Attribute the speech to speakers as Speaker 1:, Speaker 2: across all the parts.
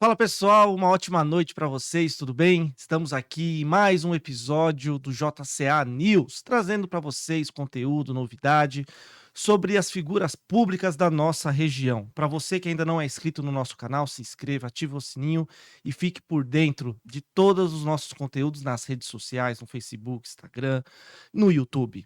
Speaker 1: Fala pessoal, uma ótima noite para vocês, tudo bem? Estamos aqui em mais um episódio do JCA News, trazendo para vocês conteúdo, novidade sobre as figuras públicas da nossa região. Para você que ainda não é inscrito no nosso canal, se inscreva, ative o sininho e fique por dentro de todos os nossos conteúdos nas redes sociais, no Facebook, Instagram, no YouTube.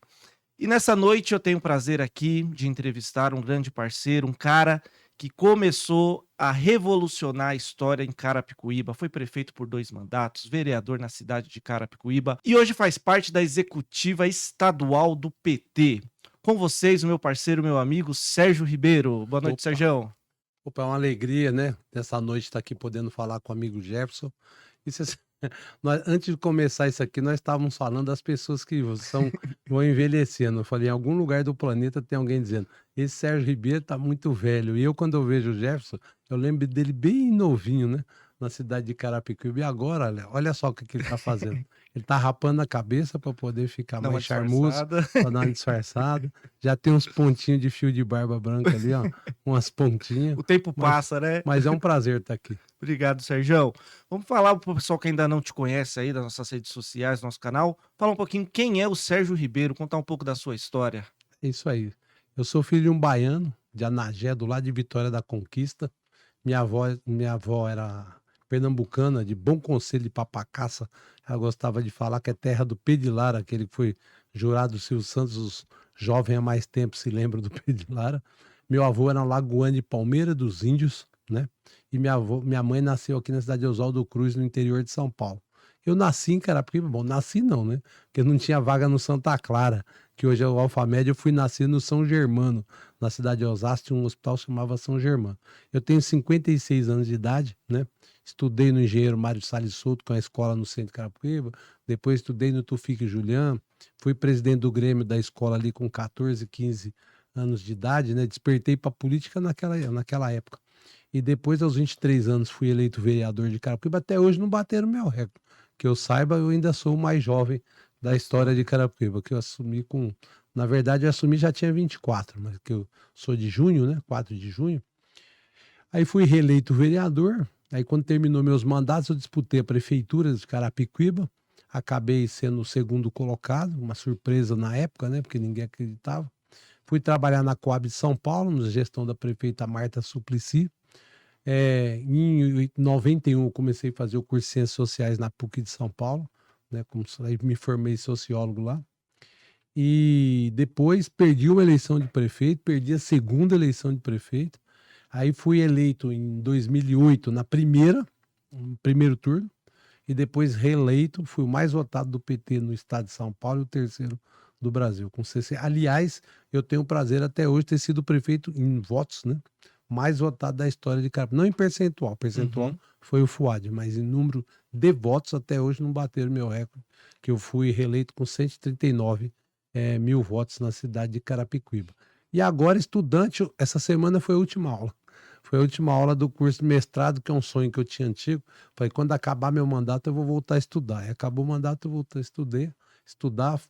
Speaker 1: E nessa noite eu tenho o prazer aqui de entrevistar um grande parceiro, um cara que começou a revolucionar a história em Carapicuíba, foi prefeito por 2 mandatos, vereador na cidade de Carapicuíba e hoje faz parte da executiva estadual do PT. Com vocês, o meu parceiro, meu amigo Sérgio Ribeiro. Boa noite,
Speaker 2: Opa,
Speaker 1: Serjão.
Speaker 2: opa, é uma alegria, né, nessa noite estar aqui podendo falar com o amigo Jefferson. E você antes de começar isso aqui, nós estávamos falando das pessoas que vão envelhecendo. Eu falei: "Em algum lugar do planeta tem alguém dizendo: 'Esse Sérgio Ribeiro tá muito velho'". E eu, quando eu vejo o Jefferson, eu lembro dele bem novinho, né, na cidade de Carapicuíba. E agora, olha só o que que ele tá fazendo. Ele tá rapando a cabeça para poder ficar
Speaker 1: Dá uma
Speaker 2: mais charmoso,
Speaker 1: disfarçada.
Speaker 2: para dar uma disfarçada. Já tem uns pontinhos de fio de barba branca ali, ó, umas pontinhas,
Speaker 1: O tempo
Speaker 2: mas
Speaker 1: passa, né?
Speaker 2: mas é um prazer estar aqui.
Speaker 1: Obrigado, Serjão. Vamos falar para o pessoal que ainda não te conhece aí das nossas redes sociais, nosso canal. Fala um pouquinho quem é o Sérgio Ribeiro, contar um pouco da sua história.
Speaker 2: É isso aí. Eu sou filho de um baiano, de Anagé, do lado de Vitória da Conquista. Minha avó era pernambucana, de Bom Conselho de Papacaça. Ela gostava de falar que é terra do Pedilara, aquele que foi jurado Silvio Santos, os jovens há mais tempo se lembram do Pedilara. Meu avô era lagoano de Palmeira dos Índios, né? E minha mãe nasceu aqui na cidade de Oswaldo Cruz, no interior de São Paulo. Eu nasci em Carapicuíba, bom, nasci não, né? Porque não tinha vaga no Santa Clara, que hoje é o Alfamed. Eu fui nascer no São Germano, na cidade de Osasco, tinha um hospital que chamava São Germano. Eu tenho 56 anos de idade, né? Estudei no Engenheiro Mário Salles Souto, que é uma escola no centro de Carapicuíba. Depois estudei no Tufik Julián. Fui presidente do Grêmio da escola ali com 14, 15 anos de idade, né? Despertei para política naquela época. E depois, aos 23 anos, fui eleito vereador de Carapicuíba. Até hoje não bateram meu recorde. Que eu saiba, eu ainda sou o mais jovem da história de Carapicuíba, que eu assumi com. Na verdade, eu assumi já tinha 24, mas que eu sou de junho, né? 4 de junho. Aí fui reeleito vereador. Aí, quando terminou meus mandatos, eu disputei a prefeitura de Carapicuíba. Acabei sendo o segundo colocado, uma surpresa na época, né? Porque ninguém acreditava. Fui trabalhar na Coab de São Paulo, na gestão da prefeita Marta Suplicy. Em 91 eu comecei a fazer o curso de Ciências Sociais na PUC de São Paulo, né? Aí me formei sociólogo lá. E depois perdi uma eleição de prefeito, perdi a segunda eleição de prefeito. Aí fui eleito em 2008 no primeiro turno, e depois reeleito, fui o mais votado do PT no estado de São Paulo e o terceiro do Brasil, com 60. Aliás, eu tenho o prazer até hoje de ter sido o prefeito em votos, né? Mais votado da história de Carapicuíba. Não em percentual
Speaker 1: Uhum.
Speaker 2: foi o Fuad, mas em número de votos até hoje não bateram meu recorde, que eu fui reeleito com 139 mil votos na cidade de Carapicuíba. E agora, estudante, essa semana foi a última aula. Foi a última aula do curso de mestrado, que é um sonho que eu tinha antigo. Falei: quando acabar meu mandato, eu vou voltar a estudar. E acabou o mandato, eu voltei a estudar,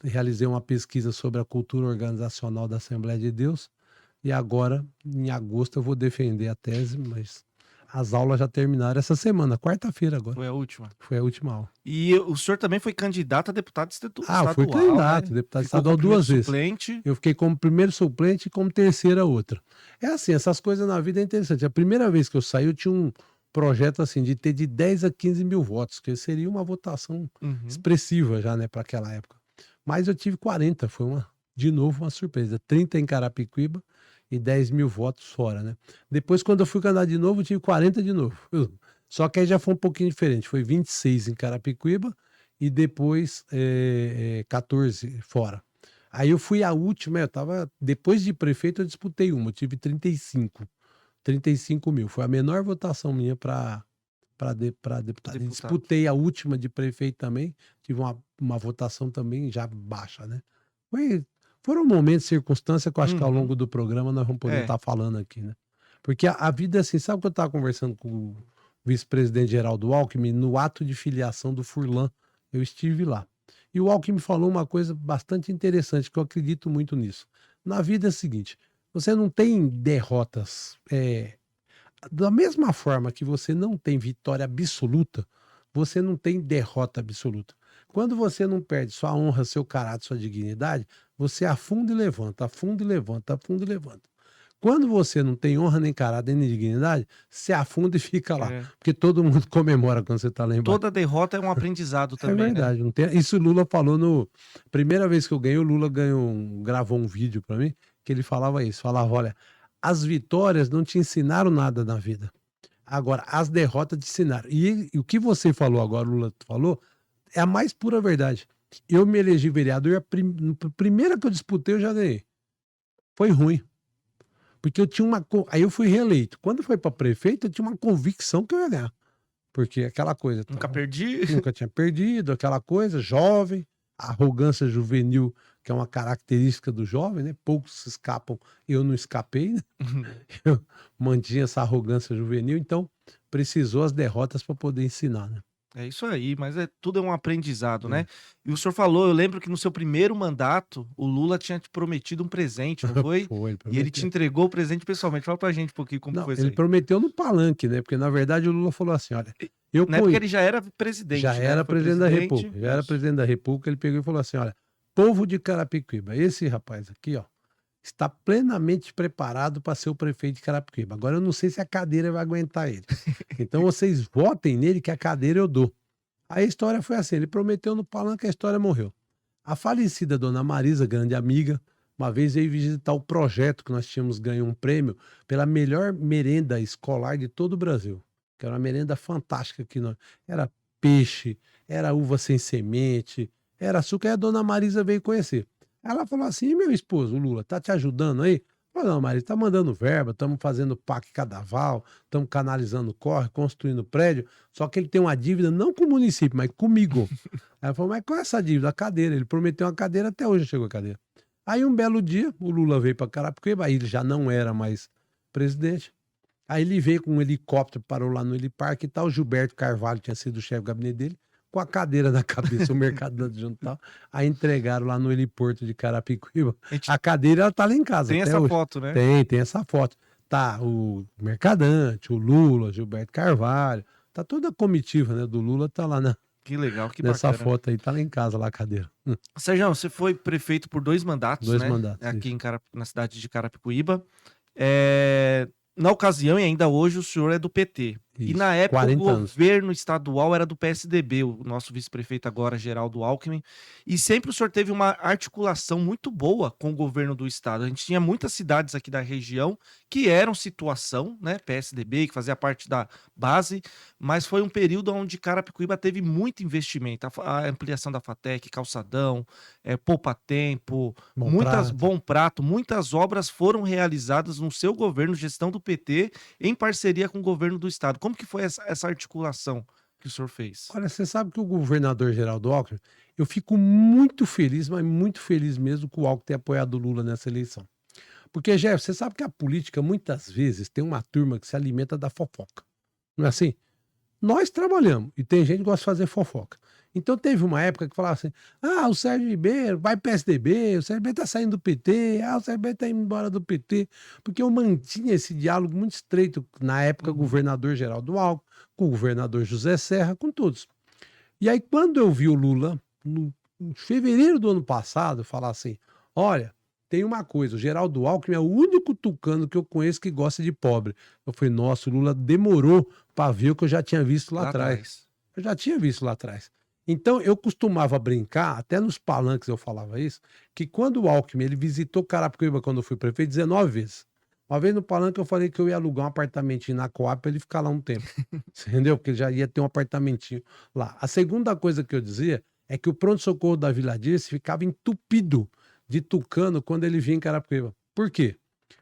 Speaker 2: realizei uma pesquisa sobre a cultura organizacional da Assembleia de Deus. E agora, em agosto, eu vou defender a tese, mas as aulas já terminaram essa semana, quarta-feira agora.
Speaker 1: Foi a última.
Speaker 2: Foi a última aula.
Speaker 1: E o senhor também foi candidato a deputado
Speaker 2: Eu fui
Speaker 1: estadual,
Speaker 2: candidato,
Speaker 1: né?
Speaker 2: deputado
Speaker 1: Ficou como
Speaker 2: estadual
Speaker 1: primeiro
Speaker 2: 2 vezes.
Speaker 1: suplente.
Speaker 2: Eu fiquei como primeiro suplente e como terceira outra. É assim, essas coisas na vida é interessante. A primeira vez que eu saí, eu tinha um projeto assim de ter de 10 a 15 mil votos, que seria uma votação
Speaker 1: Uhum.
Speaker 2: expressiva já, né, para aquela época. Mas eu tive 40, foi de novo uma surpresa. 30 em Carapicuíba e 10 mil votos fora, né? Depois, quando eu fui candidato de novo, eu tive 40 de novo. Só que aí já foi um pouquinho diferente. Foi 26 em Carapicuíba e depois 14 fora. Aí eu fui a última, depois de prefeito eu disputei uma, eu tive 35 mil, foi a menor votação minha para deputado. E
Speaker 1: Deputado.
Speaker 2: disputei a última de prefeito também, tive uma votação também já baixa, né. Foi Foram momentos, circunstâncias que eu acho que ao
Speaker 1: Uhum.
Speaker 2: longo do programa nós vamos poder
Speaker 1: É.
Speaker 2: estar falando aqui, né. Porque a vida é assim, sabe que eu estava conversando com o vice-presidente Geraldo Alckmin, no ato de filiação do Furlan, eu estive lá. E o Alckmin falou uma coisa bastante interessante, que eu acredito muito nisso. Na vida é o seguinte, você não tem derrotas, Da mesma forma que você não tem vitória absoluta, você não tem derrota absoluta. Quando você não perde sua honra, seu caráter, sua dignidade, você afunda e levanta, afunda e levanta, afunda e levanta. Quando você não tem honra, nem caráter, nem dignidade, você afunda e fica lá.
Speaker 1: É.
Speaker 2: Porque todo mundo comemora quando você está lá embaixo.
Speaker 1: Toda derrota é um aprendizado
Speaker 2: É
Speaker 1: também, né?
Speaker 2: verdade. Não tem... Isso o Lula falou no. Primeira vez que eu ganhei, o Lula gravou um vídeo para mim, que ele falava isso. Falava: olha, as vitórias não te ensinaram nada na vida. Agora, as derrotas te ensinaram. E o que você falou agora, o Lula falou, é a mais pura verdade. Eu me elegi vereador e a primeira que eu disputei eu já ganhei. Foi ruim. Porque eu tinha uma. Aí eu fui reeleito. Quando foi para prefeito, eu tinha uma convicção que eu ia ganhar. Porque aquela coisa.
Speaker 1: Nunca perdi.
Speaker 2: Nunca tinha perdido, aquela coisa, jovem, arrogância juvenil, que é uma característica do jovem, né? Poucos se escapam, eu não escapei, né? Eu mantinha essa arrogância juvenil, então precisou as derrotas para poder ensinar, né?
Speaker 1: É isso aí, mas tudo é um aprendizado,
Speaker 2: É.
Speaker 1: né? E o senhor falou, eu lembro que no seu primeiro mandato, o Lula tinha te prometido um presente, não foi?
Speaker 2: Foi, ele
Speaker 1: E ele te
Speaker 2: prometeu.
Speaker 1: entregou o presente pessoalmente. Fala pra gente um pouquinho como
Speaker 2: Não,
Speaker 1: foi isso
Speaker 2: ele
Speaker 1: aí.
Speaker 2: prometeu no palanque, né? Porque na verdade o Lula falou assim: olha, eu
Speaker 1: Na época ele já era presidente,
Speaker 2: já
Speaker 1: né?
Speaker 2: era
Speaker 1: Foi
Speaker 2: presidente da
Speaker 1: presidente.
Speaker 2: República, já era
Speaker 1: Isso.
Speaker 2: presidente da República, ele pegou e falou assim: olha, povo de Carapicuíba, esse rapaz aqui, ó, está plenamente preparado para ser o prefeito de Carapicuíba. Agora eu não sei se a cadeira vai aguentar ele. Então vocês votem nele que a cadeira eu dou. Aí a história foi assim, ele prometeu no palanque, a história morreu. A falecida dona Marisa, grande amiga, uma vez veio visitar o projeto que nós tínhamos ganho um prêmio pela melhor merenda escolar de todo o Brasil, que era uma merenda fantástica que nós... Era peixe, era uva sem semente, era açúcar, e a dona Marisa veio conhecer. Ela falou assim: "E meu esposo, o Lula, tá te ajudando aí?" Falei: "Não, Marisa, tá mandando verba, estamos fazendo PAC Cadaval, estamos canalizando corre, construindo prédio, só que ele tem uma dívida não com o município, mas comigo." Aí ela falou: "Mas qual é essa dívida?" "A cadeira." Ele prometeu uma cadeira, até hoje não chegou a cadeira. Aí um belo dia, o Lula veio para Carapicuíba, aí ele já não era mais presidente. Aí ele veio com um helicóptero, parou lá no heliparque e tal. O Gilberto Carvalho tinha sido o chefe do gabinete dele, com a cadeira na cabeça, o mercado adjunto e tal. Aí entregaram lá no heliporto de Carapicuíba.
Speaker 1: A gente
Speaker 2: A cadeira, ela tá lá em casa
Speaker 1: tem
Speaker 2: até
Speaker 1: essa
Speaker 2: hoje.
Speaker 1: foto, né?
Speaker 2: Tem essa foto. Tá o Mercadante, o Lula, Gilberto Carvalho. Tá toda a comitiva, né, do Lula, tá lá
Speaker 1: Que legal, que
Speaker 2: nessa
Speaker 1: bacana.
Speaker 2: foto aí, tá lá em casa, lá a cadeira.
Speaker 1: Sérgio, você foi prefeito por 2 mandatos,
Speaker 2: 2
Speaker 1: né?
Speaker 2: mandatos,
Speaker 1: Aqui
Speaker 2: isso.
Speaker 1: na cidade de Carapicuíba. Na ocasião, e ainda hoje, o senhor é do PT. E
Speaker 2: Isso,
Speaker 1: na época o
Speaker 2: 40 anos.
Speaker 1: governo estadual era do PSDB, o nosso vice-prefeito agora, Geraldo Alckmin. E sempre o senhor teve uma articulação muito boa com o governo do estado. A gente tinha muitas cidades aqui da região que eram situação, né, PSDB, que fazia parte da base, mas foi um período onde Carapicuíba teve muito investimento. A ampliação da FATEC, calçadão, Poupa Tempo,
Speaker 2: Bom
Speaker 1: muitas
Speaker 2: prato.
Speaker 1: Bom Prato, muitas obras foram realizadas no seu governo, gestão do PT, em parceria com o governo do estado. Como que foi essa articulação que o senhor fez?
Speaker 2: Olha, você sabe que o governador Geraldo Alckmin, eu fico muito feliz, mas muito feliz mesmo com o Alckmin ter apoiado o Lula nessa eleição. Porque, Jeff, você sabe que a política muitas vezes tem uma turma que se alimenta da fofoca. Não é assim? Nós trabalhamos e tem gente que gosta de fazer fofoca. Então teve uma época que falava assim: ah, o Sérgio Ribeiro vai PSDB, o Sérgio Ribeiro tá saindo do PT, ah, o Sérgio Ribeiro tá indo embora do PT. Porque eu mantinha esse diálogo muito estreito na época,
Speaker 1: Uhum.
Speaker 2: governador Geraldo Alckmin, com o governador José Serra, com todos. E aí, quando eu vi o Lula, em fevereiro do ano passado, falar assim: olha, tem uma coisa, o Geraldo Alckmin é o único tucano que eu conheço que gosta de pobre. Eu falei: nossa, o Lula demorou para ver o que eu já tinha visto lá atrás. Eu já tinha visto lá atrás. Então, eu costumava brincar, até nos palanques eu falava isso, que quando o Alckmin ele visitou Carapicuíba quando eu fui prefeito, 19 vezes. Uma vez no palanque eu falei que eu ia alugar um apartamentinho na Coab para ele ficar lá um tempo. Você entendeu? Porque ele já ia ter um apartamentinho lá. A segunda coisa que eu dizia é que o pronto-socorro da Vila Dias ficava entupido de tucano quando ele vinha em Carapicuíba. Por quê?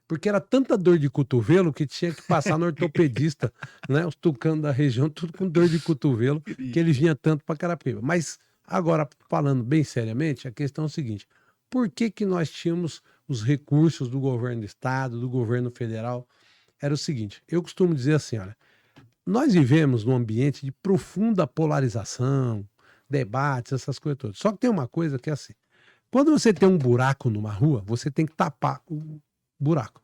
Speaker 2: Porque era tanta dor de cotovelo que tinha que passar no ortopedista, né? Os tucanos da região, tudo com dor de cotovelo, que ele vinha tanto para Carapicuíba. Mas agora, falando bem seriamente, a questão é o seguinte: por que que nós tínhamos os recursos do governo do estado, do governo federal? Era o seguinte: eu costumo dizer assim, olha, nós vivemos num ambiente de profunda polarização, debates, essas coisas todas. Só que tem uma coisa que é assim: quando você tem um buraco numa rua, você tem que tapar o buraco.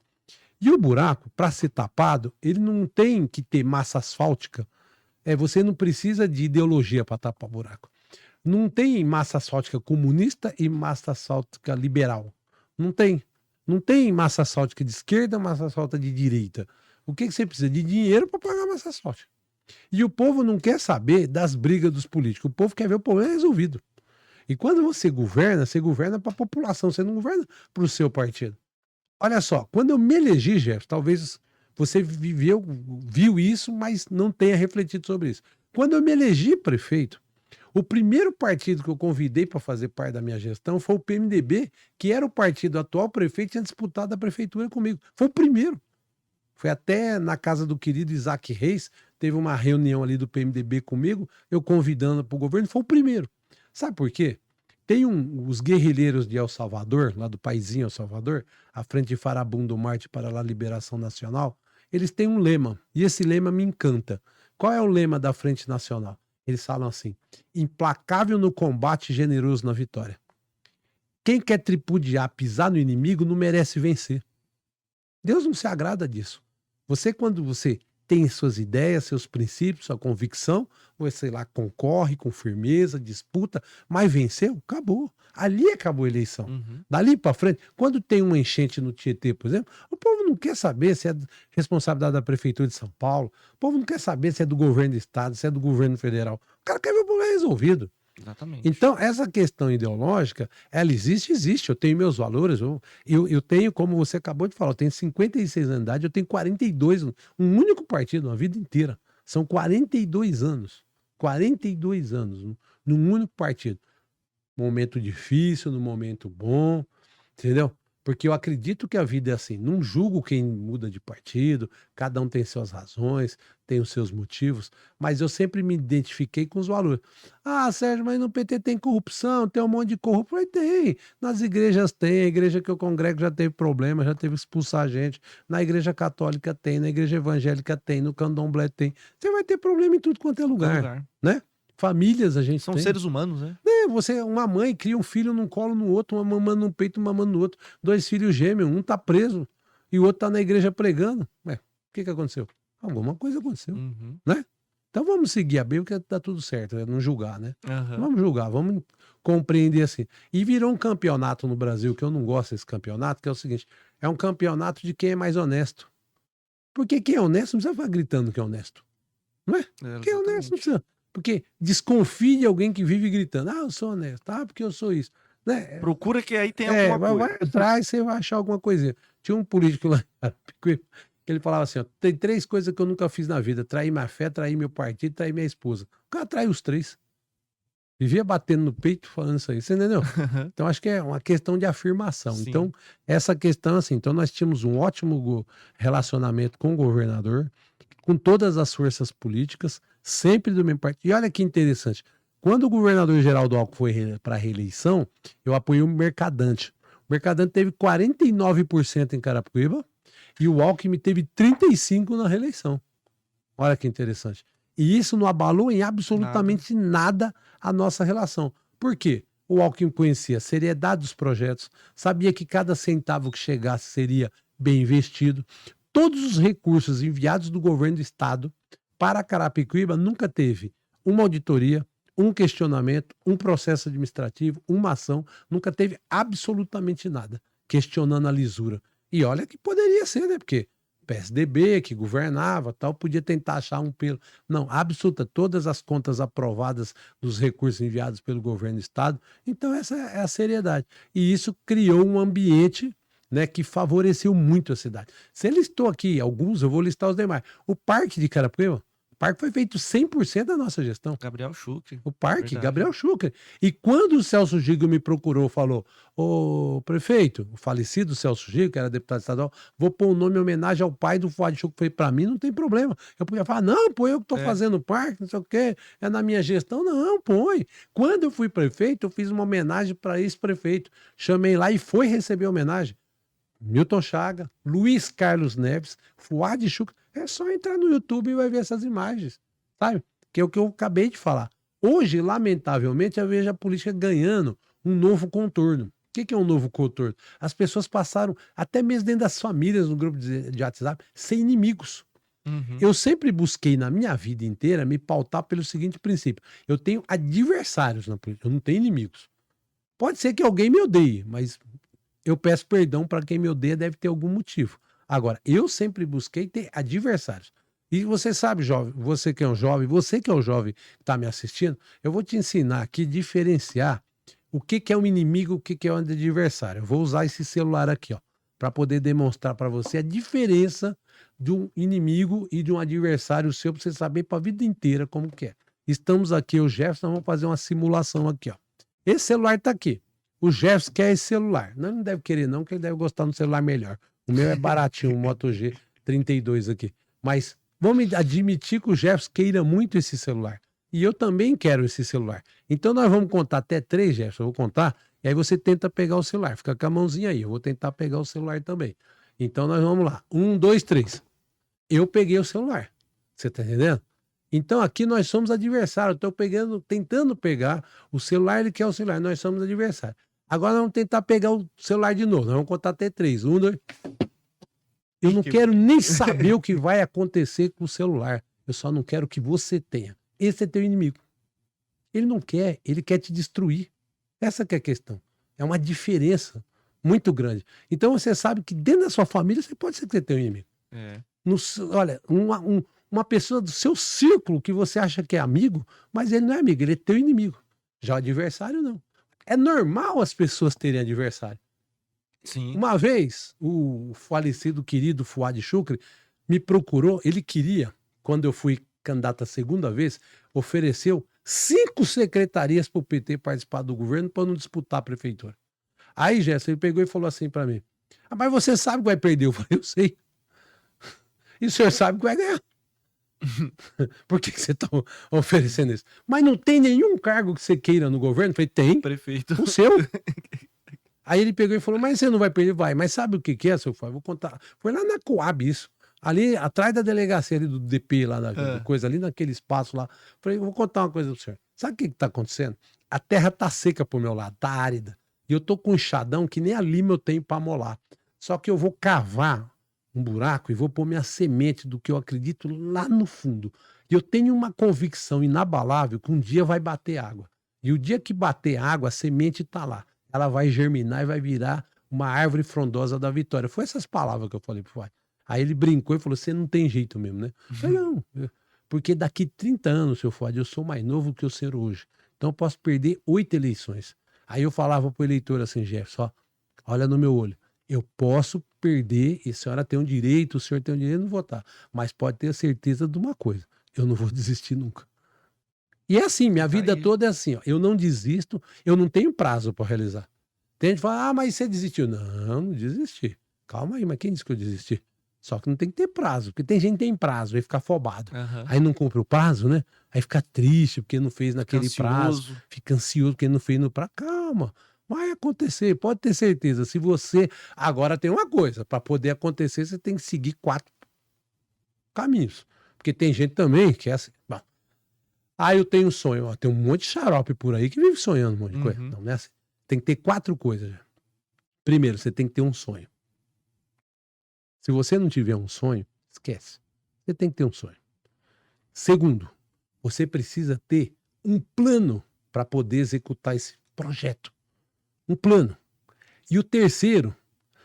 Speaker 2: E o buraco, para ser tapado, ele não tem que ter massa asfáltica. Você não precisa de ideologia para tapar o buraco. Não tem massa asfáltica comunista e massa asfáltica liberal. Não tem. Não tem massa asfáltica de esquerda, massa asfáltica de direita. O que você precisa? De dinheiro para pagar massa asfáltica. E o povo não quer saber das brigas dos políticos. O povo quer ver o problema resolvido. E quando você governa para a população, você não governa para o seu partido. Olha só, quando eu me elegi, Jeff, talvez você viu isso, mas não tenha refletido sobre isso. Quando eu me elegi prefeito, o primeiro partido que eu convidei para fazer parte da minha gestão foi o PMDB, que era o partido atual prefeito, tinha disputado a prefeitura comigo. Foi o primeiro. Foi até na casa do querido Isaac Reis, teve uma reunião ali do PMDB comigo, eu convidando para o governo, foi o primeiro. Sabe por quê? Tem os guerrilheiros de El Salvador, lá do paizinho El Salvador, à frente de Farabundo Marte para a Liberação Nacional, eles têm um lema, e esse lema me encanta. Qual é o lema da Frente Nacional? Eles falam assim: implacável no combate, generoso na vitória. Quem quer tripudiar, pisar no inimigo, não merece vencer. Deus não se agrada disso. Quando você tem suas ideias, seus princípios, sua convicção, você lá concorre com firmeza, disputa, mas venceu, acabou. Ali acabou a eleição.
Speaker 1: Uhum.
Speaker 2: Dali para frente, quando tem uma enchente no Tietê, por exemplo, o povo não quer saber se é responsabilidade da Prefeitura de São Paulo, o povo não quer saber se é do governo do Estado, se é do governo federal. O cara quer ver o problema resolvido.
Speaker 1: Exatamente.
Speaker 2: Então, essa questão ideológica, ela existe. Eu tenho meus valores. Eu tenho, como você acabou de falar, eu tenho 56 anos de idade, eu tenho 42, um único partido, uma vida inteira. São 42 anos. 42 anos, num único partido. Momento difícil, num momento bom, entendeu? Porque eu acredito que a vida é assim. Não julgo quem muda de partido, cada um tem suas razões, tem os seus motivos, mas eu sempre me identifiquei com os valores. Ah, Sérgio, mas no PT tem corrupção, tem um monte de corrupto. Falei, tem. Nas igrejas tem, a igreja que eu congrego já teve problema, já teve que expulsar gente. Na igreja católica tem, na igreja evangélica tem, no candomblé tem. Você vai ter problema em tudo quanto é lugar, né? Famílias a gente
Speaker 1: São
Speaker 2: tem.
Speaker 1: seres humanos, né?
Speaker 2: Uma mãe cria um filho num colo no outro, uma mamando num peito, uma mamando no outro. 2 filhos gêmeos, um tá preso e o outro tá na igreja pregando. O que aconteceu? Alguma coisa aconteceu, né? Então vamos seguir a Bíblia que tá tudo certo, não julgar, né? Vamos julgar, vamos compreender assim. E virou um campeonato no Brasil, que eu não gosto desse campeonato, que é o seguinte, é um campeonato de quem é mais honesto. Porque quem é honesto não precisa ficar gritando que é honesto, não é? Quem é honesto não precisa. Porque desconfie de alguém que vive gritando. Ah, eu sou honesto. Ah, porque eu sou isso. Né?
Speaker 1: Procura que aí tem alguma coisa.
Speaker 2: Vai atrás, você vai achar alguma coisinha. Tinha um político lá, que ele falava assim, ó, tem 3 coisas que eu nunca fiz na vida. Trair minha fé, trair meu partido, trair minha esposa. O cara traiu os 3. Vivia batendo no peito falando isso aí. Você entendeu? Então, acho que é uma questão de afirmação.
Speaker 1: Sim.
Speaker 2: Então, essa questão, assim, então nós tínhamos um ótimo relacionamento com o governador, com todas as forças políticas, sempre do mesmo partido. E olha que interessante, quando o governador Geraldo Alckmin foi para a reeleição, eu apoiei o Mercadante. O Mercadante teve 49% em Carapicuíba e o Alckmin teve 35% na reeleição. Olha que interessante. E isso não abalou em absolutamente nada a nossa relação. Por quê? O Alckmin conhecia a seriedade dos projetos, sabia que cada centavo que chegasse seria bem investido. Todos os recursos enviados do governo do estado para Carapicuíba nunca teve uma auditoria, um questionamento, um processo administrativo, uma ação, nunca teve absolutamente nada questionando a lisura. E olha que poderia ser, né? Porque PSDB, que governava, tal, podia tentar achar um pelo. Não, absoluta, todas as contas aprovadas dos recursos enviados pelo governo do estado. Então essa é a seriedade. E isso criou um ambiente, né, que favoreceu muito a cidade. Você listou aqui alguns, eu vou listar os demais. O Parque de Carapicuíba, o parque foi feito 100% da nossa gestão.
Speaker 1: Gabriel Schucker.
Speaker 2: O parque,
Speaker 1: Verdade.
Speaker 2: Gabriel Schucker. E quando o Celso Gigo me procurou, falou, ô prefeito, o falecido Celso Gigo, que era deputado estadual, vou pôr um nome em homenagem ao pai do Fuad Schucker. Falei, pra mim não tem problema. Eu podia falar, não, pô, eu que tô fazendo o parque, não sei o quê, é na minha gestão. Não, põe. Quando eu fui prefeito, eu fiz uma homenagem para ex-prefeito. Chamei lá e foi receber a homenagem. Milton Chaga, Luiz Carlos Neves, Fuad Schucker. É só entrar no YouTube e vai ver essas imagens, sabe? Que é o que eu acabei de falar. Hoje, lamentavelmente, eu vejo a política ganhando um novo contorno. que é um novo cotorno? As pessoas passaram, até mesmo dentro das famílias, no grupo de WhatsApp, ser inimigos.
Speaker 1: Uhum.
Speaker 2: Eu sempre busquei na minha vida inteira me pautar pelo seguinte princípio: eu tenho adversários na política, eu não tenho inimigos. Pode ser que alguém me odeie, mas eu peço perdão para quem me odeia, deve ter algum motivo. Agora, eu sempre busquei ter adversários. E você sabe, jovem, você que é um jovem, você que é um jovem que está me assistindo, eu vou te ensinar aqui diferenciar o que que é um inimigo, o que que é um adversário. Eu vou usar esse celular aqui, ó, para poder demonstrar para você a diferença de um inimigo e de um adversário seu, para você saber para a vida inteira como que é. Estamos aqui, o Jefferson, vamos fazer uma simulação aqui, ó. Esse celular está aqui. O Jefferson quer esse celular. Não deve querer não, porque ele deve gostar de um celular melhor. O meu é baratinho, um Moto G32 aqui. Mas vamos admitir que o Jefferson queira muito esse celular. E eu também quero esse celular. Então nós vamos contar até 3, Jefferson. Eu vou contar. E aí você tenta pegar o celular. Fica com a mãozinha aí. Eu vou tentar pegar o celular também. Então nós vamos lá. 1, 2, 3. Eu peguei o celular. Você tá entendendo? Então aqui nós somos adversários. Eu tô tentando pegar o celular, ele quer o celular. Nós somos adversários. Agora nós vamos tentar pegar o celular de novo. Nós vamos contar até 3. 1, 2. Eu não quero nem saber o que vai acontecer com o celular. Eu só não quero que você tenha. Esse é teu inimigo. Ele não quer, ele quer te destruir. Essa que é a questão. É uma diferença muito grande. Então você sabe que dentro da sua família você pode ser que você tenha um inimigo.
Speaker 1: É.
Speaker 2: Olha, uma pessoa do seu círculo que você acha que é amigo, mas ele não é amigo, ele é teu inimigo. Já o adversário, não. É normal as pessoas terem adversário.
Speaker 1: Sim.
Speaker 2: Uma vez, o falecido querido Fuad Shukri me procurou, ele queria, quando eu fui candidato a segunda vez, ofereceu 5 secretarias para o PT participar do governo para não disputar a prefeitura. Aí, Jéssica, ele pegou e falou assim para mim: ah, mas você sabe que vai perder? Eu falei: eu sei. E o senhor sabe que vai ganhar. Por que você está oferecendo isso? Mas não tem nenhum cargo que você queira no governo? Eu falei: tem.
Speaker 1: Prefeito.
Speaker 2: O seu. Aí ele pegou e falou: mas você não vai perder? Vai. Mas sabe o que que é, seu Fábio? Vou contar. Foi lá na Coab isso. Ali, atrás da delegacia ali do DP, lá na coisa, ali naquele espaço lá. Falei: vou contar uma coisa pro senhor. Sabe o que que tá acontecendo? A terra tá seca pro meu lado, tá árida. E eu tô com um enxadão que nem a lima eu tenho pra molar. Só que eu vou cavar um buraco e vou pôr minha semente do que eu acredito lá no fundo. E eu tenho uma convicção inabalável que um dia vai bater água. E o dia que bater água, a semente tá lá. Ela vai germinar e vai virar uma árvore frondosa da vitória. Foi essas palavras que eu falei pro pai. Aí ele brincou e falou: você não tem jeito mesmo, né? Eu falei: não, porque daqui 30 anos, seu Fuad, eu sou mais novo que o senhor hoje. Então eu posso perder 8 eleições. Aí eu falava pro eleitor assim: Jefferson, ó, olha no meu olho. Eu posso perder, e a senhora tem um direito, o senhor tem um direito de não votar. Mas pode ter certeza de uma coisa: eu não vou desistir nunca. E é assim, minha vida toda é assim, ó, eu não desisto, eu não tenho prazo para realizar. Tem gente que fala: ah, mas você desistiu. Não, não desisti. Calma aí, mas quem disse que eu desisti? Só que não tem que ter prazo, porque tem gente que tem prazo, aí fica afobado. Aí não cumpre o prazo, né? Aí fica triste porque não fez naquele prazo, fica ansioso porque não fez no prazo. Calma, vai acontecer, pode ter certeza. Se você. Agora tem uma coisa: para poder acontecer, você tem que seguir 4 caminhos. Porque tem gente também que é assim. Bom, eu tenho um sonho, ó, tem um monte de xarope por aí que vive sonhando um monte de coisa. Não é assim. Tem que ter 4 coisas. Primeiro, você tem que ter um sonho. Se você não tiver um sonho, esquece. Você tem que ter um sonho. Segundo, você precisa ter um plano para poder executar esse projeto. Um plano. E o terceiro,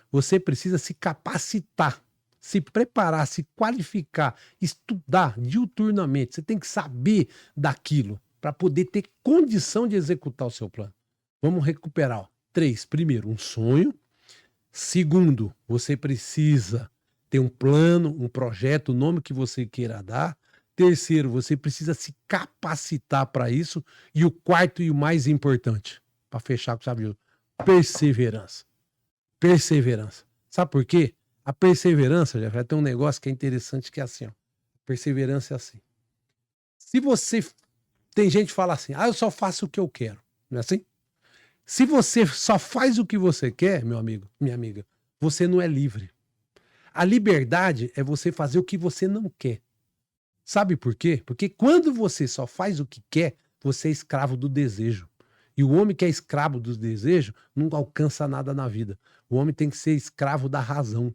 Speaker 2: você precisa se capacitar, se preparar, se qualificar, estudar diuturnamente. Você tem que saber daquilo para poder ter condição de executar o seu plano. Vamos recuperar. Ó. 3. Primeiro, um sonho. Segundo, você precisa ter um plano, um projeto, o nome que você queira dar. Terceiro, você precisa se capacitar para isso. E o quarto e o mais importante, para fechar com chave de ouro, perseverança. Perseverança. Sabe por quê? A perseverança, já vai ter um negócio que é interessante, que é assim, ó. Perseverança é assim. Se você... Tem gente que fala assim: eu só faço o que eu quero. Não é assim? Se você só faz o que você quer, meu amigo, minha amiga, você não é livre. A liberdade é você fazer o que você não quer. Sabe por quê? Porque quando você só faz o que quer, você é escravo do desejo. E o homem que é escravo dos desejos não alcança nada na vida. O homem tem que ser escravo da razão.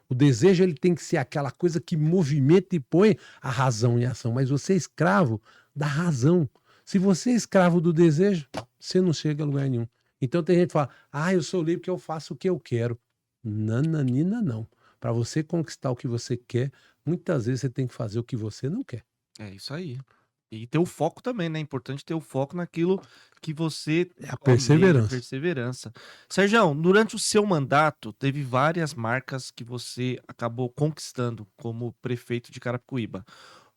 Speaker 2: O desejo ele tem que ser aquela coisa que movimenta e põe a razão em ação, mas você é escravo da razão. Se você é escravo do desejo, você não chega a lugar nenhum. Então tem gente que fala, eu sou livre porque eu faço o que eu quero. Nananina, não. Para você conquistar o que você quer, muitas vezes você tem que fazer o que você não quer.
Speaker 1: É isso aí. E ter o foco também, né? É importante ter o foco naquilo que você
Speaker 2: É a
Speaker 1: almeja,
Speaker 2: perseverança.
Speaker 1: perseverança. Sérgio, durante o seu mandato, teve várias marcas que você acabou conquistando como prefeito de Carapicuíba.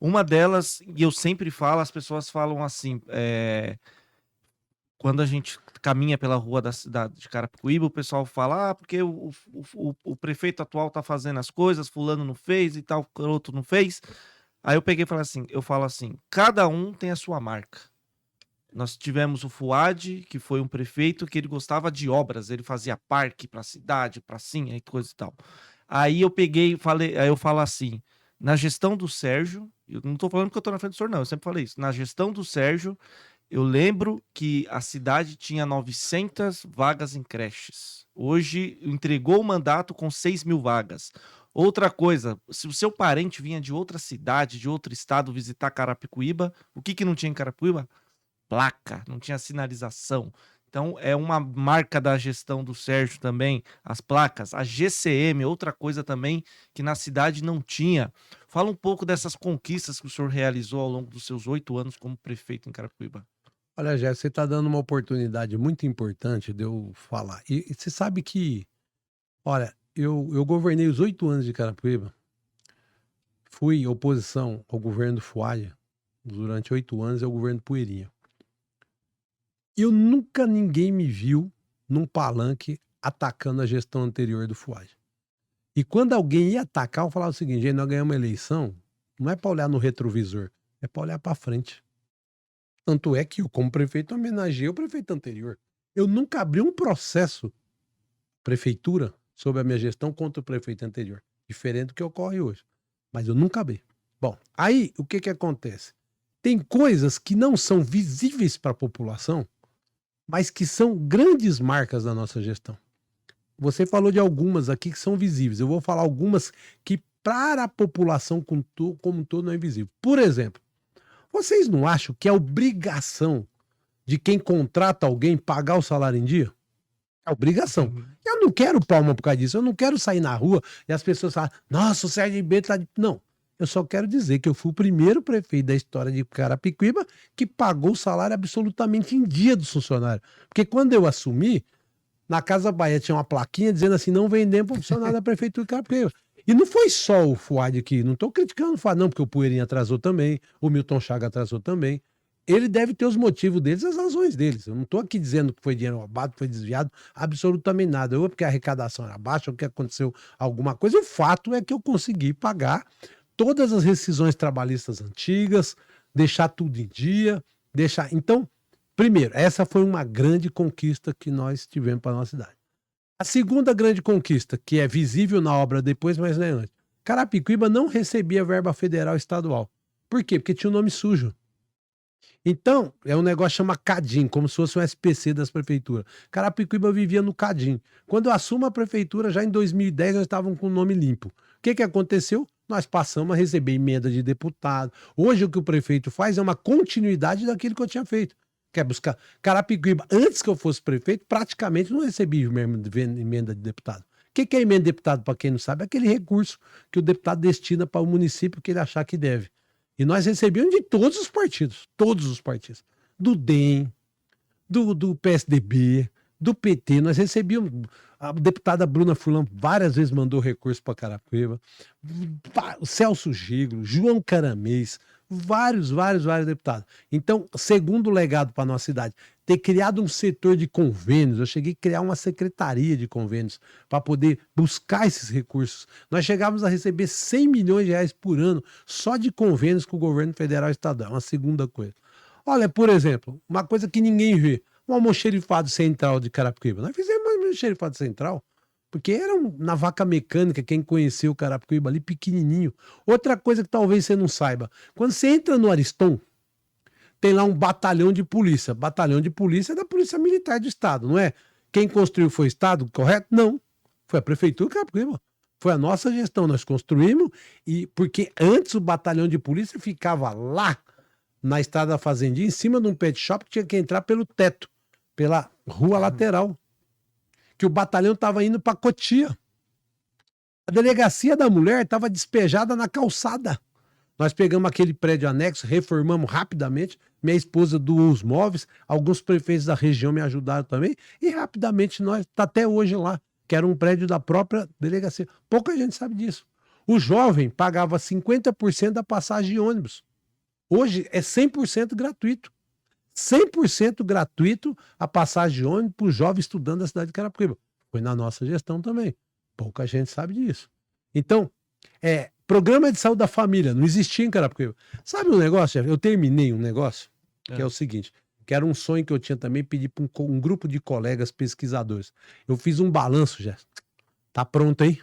Speaker 1: Uma delas, e eu sempre falo, as pessoas falam assim, quando a gente caminha pela rua da cidade de Carapicuíba, o pessoal fala, porque o prefeito atual tá fazendo as coisas, fulano não fez e tal, outro não fez. Aí eu peguei e falei assim, eu falo assim, cada um tem a sua marca. Nós tivemos o Fuad, que foi um prefeito que ele gostava de obras, ele fazia parque para a cidade, pracinha e coisa e tal. Aí eu peguei e falei, aí eu falo assim, na gestão do Sérgio, eu não tô falando que eu tô na frente do senhor, não, eu sempre falei isso. Na gestão do Sérgio, eu lembro que a cidade tinha 900 vagas em creches. Hoje entregou o mandato com 6.000 vagas. Outra coisa, se o seu parente vinha de outra cidade, de outro estado visitar Carapicuíba, o que não tinha em Carapicuíba? Placa, não tinha sinalização. Então é uma marca da gestão do Sérgio também, as placas, a GCM, outra coisa também que na cidade não tinha. Fala um pouco dessas conquistas que o senhor realizou ao longo dos seus 8 anos como prefeito em Carapicuíba.
Speaker 2: Olha, Jé, você está dando uma oportunidade muito importante de eu falar. E você sabe que, olha, eu governei os 8 anos de Carapicuíba, fui oposição ao governo do Fuad durante 8 anos e ao governo do Poeirinha. Eu nunca ninguém me viu num palanque atacando a gestão anterior do Fuad. E quando alguém ia atacar, eu falava o seguinte, gente, nós ganhamos uma eleição, não é para olhar no retrovisor, é para olhar para frente. Tanto é que eu, como prefeito, homenageei o prefeito anterior. Eu nunca abri um processo, prefeitura, sobre a minha gestão contra o prefeito anterior. Diferente do que ocorre hoje. Mas eu nunca abri. Bom, aí o que acontece? Tem coisas que não são visíveis para a população, mas que são grandes marcas da nossa gestão. Você falou de algumas aqui que são visíveis. Eu vou falar algumas que para a população como um todo não é invisível. Por exemplo, vocês não acham que é obrigação de quem contrata alguém pagar o salário em dia? É obrigação. Eu não quero palma por causa disso. Eu não quero sair na rua e as pessoas falam, nossa, o Sérgio Ribeiro tá... Não. Eu só quero dizer que eu fui o primeiro prefeito da história de Carapicuíba que pagou o salário absolutamente em dia dos funcionários. Porque quando eu assumi, na Casa Bahia tinha uma plaquinha dizendo assim, não vendemos para funcionário da prefeitura de Carapicuíba. E não foi só o Fuad aqui, não estou criticando o Fuad não, porque o Poeirinha atrasou também, o Milton Chaga atrasou também. Ele deve ter os motivos deles, as razões deles. Eu não estou aqui dizendo que foi dinheiro roubado, que foi desviado, absolutamente nada. Ou porque a arrecadação era baixa, ou que aconteceu alguma coisa. O fato é que eu consegui pagar todas as rescisões trabalhistas antigas, deixar tudo em dia, deixar... Então, primeiro, essa foi uma grande conquista que nós tivemos para a nossa cidade. A segunda grande conquista, que é visível na obra depois, mas não é antes. Carapicuíba não recebia verba federal e estadual. Por quê? Porque tinha um nome sujo. Então, é um negócio que chama CADIM, como se fosse um SPC das prefeituras. Carapicuíba vivia no CADIM. Quando eu assumo a prefeitura, já em 2010, nós estávamos com o nome limpo. O que aconteceu? Nós passamos a receber emenda de deputado. Hoje, o que o prefeito faz é uma continuidade daquilo que eu tinha feito. Quer buscar Carapicuíba, antes que eu fosse prefeito, praticamente não recebia emenda de deputado. O que é emenda de deputado, para quem não sabe? É aquele recurso que o deputado destina para o município que ele achar que deve. E nós recebíamos de todos os partidos. Do DEM, do PSDB, do PT. Nós recebíamos. A deputada Bruna Furlan várias vezes mandou recurso para Carapicuíba. O Celso Giglo, João Caramês, vários deputados. Então, segundo legado para a nossa cidade, ter criado um setor de convênios, eu cheguei a criar uma secretaria de convênios para poder buscar esses recursos. Nós chegávamos a receber 100 milhões de reais por ano só de convênios com o governo federal e estadual. Uma segunda coisa. Olha, por exemplo, uma coisa que ninguém vê, um almoxerifado central de Carapicuíba. Nós fizemos um almoxerifado central, porque era na vaca mecânica, quem conheceu o Carapicuíba ali, pequenininho. Outra coisa que talvez você não saiba, quando você entra no Ariston, tem lá um batalhão de polícia. Batalhão de polícia é da Polícia Militar do Estado, não é? Quem construiu foi o Estado, correto? Não. Foi a Prefeitura de Carapicuíba. Foi a nossa gestão, nós construímos, e porque antes o batalhão de polícia ficava lá, na Estrada da Fazendinha, em cima de um pet shop que tinha que entrar pelo teto, pela rua lateral. Que o batalhão estava indo para Cotia. A delegacia da mulher estava despejada na calçada. Nós pegamos aquele prédio anexo, reformamos rapidamente. Minha esposa dos móveis, alguns prefeitos da região me ajudaram também. E rapidamente nós, tá até hoje lá, que era um prédio da própria delegacia. Pouca gente sabe disso. O jovem pagava 50% da passagem de ônibus. Hoje é 100% gratuito. 100% gratuito a passagem de ônibus para o jovem estudando da cidade de Carapicuíba. Foi na nossa gestão também. Pouca gente sabe disso. Então, programa de saúde da família não existia em Carapicuíba. Sabe um negócio, chefe? Eu terminei um negócio que é o seguinte, que era um sonho que eu tinha também, pedir para um grupo de colegas pesquisadores. Eu fiz um balanço, já. Tá pronto, hein?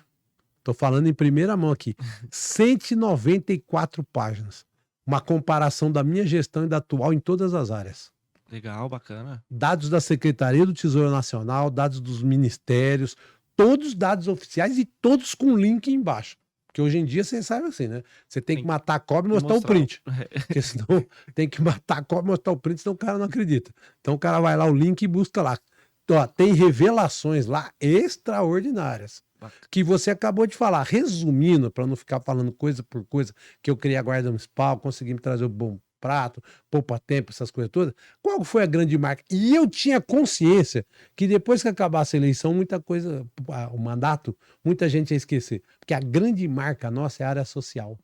Speaker 2: Tô falando em primeira mão aqui. 194 páginas. Uma comparação da minha gestão e da atual em todas as áreas.
Speaker 1: Legal, bacana.
Speaker 2: Dados da Secretaria do Tesouro Nacional, dados dos ministérios, todos dados oficiais e todos com link embaixo. Porque hoje em dia você sabe assim, né? Você tem que matar a cobra e mostrar o print. Porque senão tem que matar a cobra e mostrar o print, senão o cara não acredita. Então o cara vai lá, o link e busca lá. Então, ó, tem revelações lá extraordinárias. Que você acabou de falar. Resumindo, para não ficar falando coisa por coisa, que eu criei a Guarda Municipal, consegui me trazer o Bom Prato, Poupa Tempo, essas coisas todas. Qual foi a grande marca? E eu tinha consciência que depois que acabasse a eleição, muita coisa, o mandato, muita gente ia esquecer. Porque a grande marca nossa é a área social.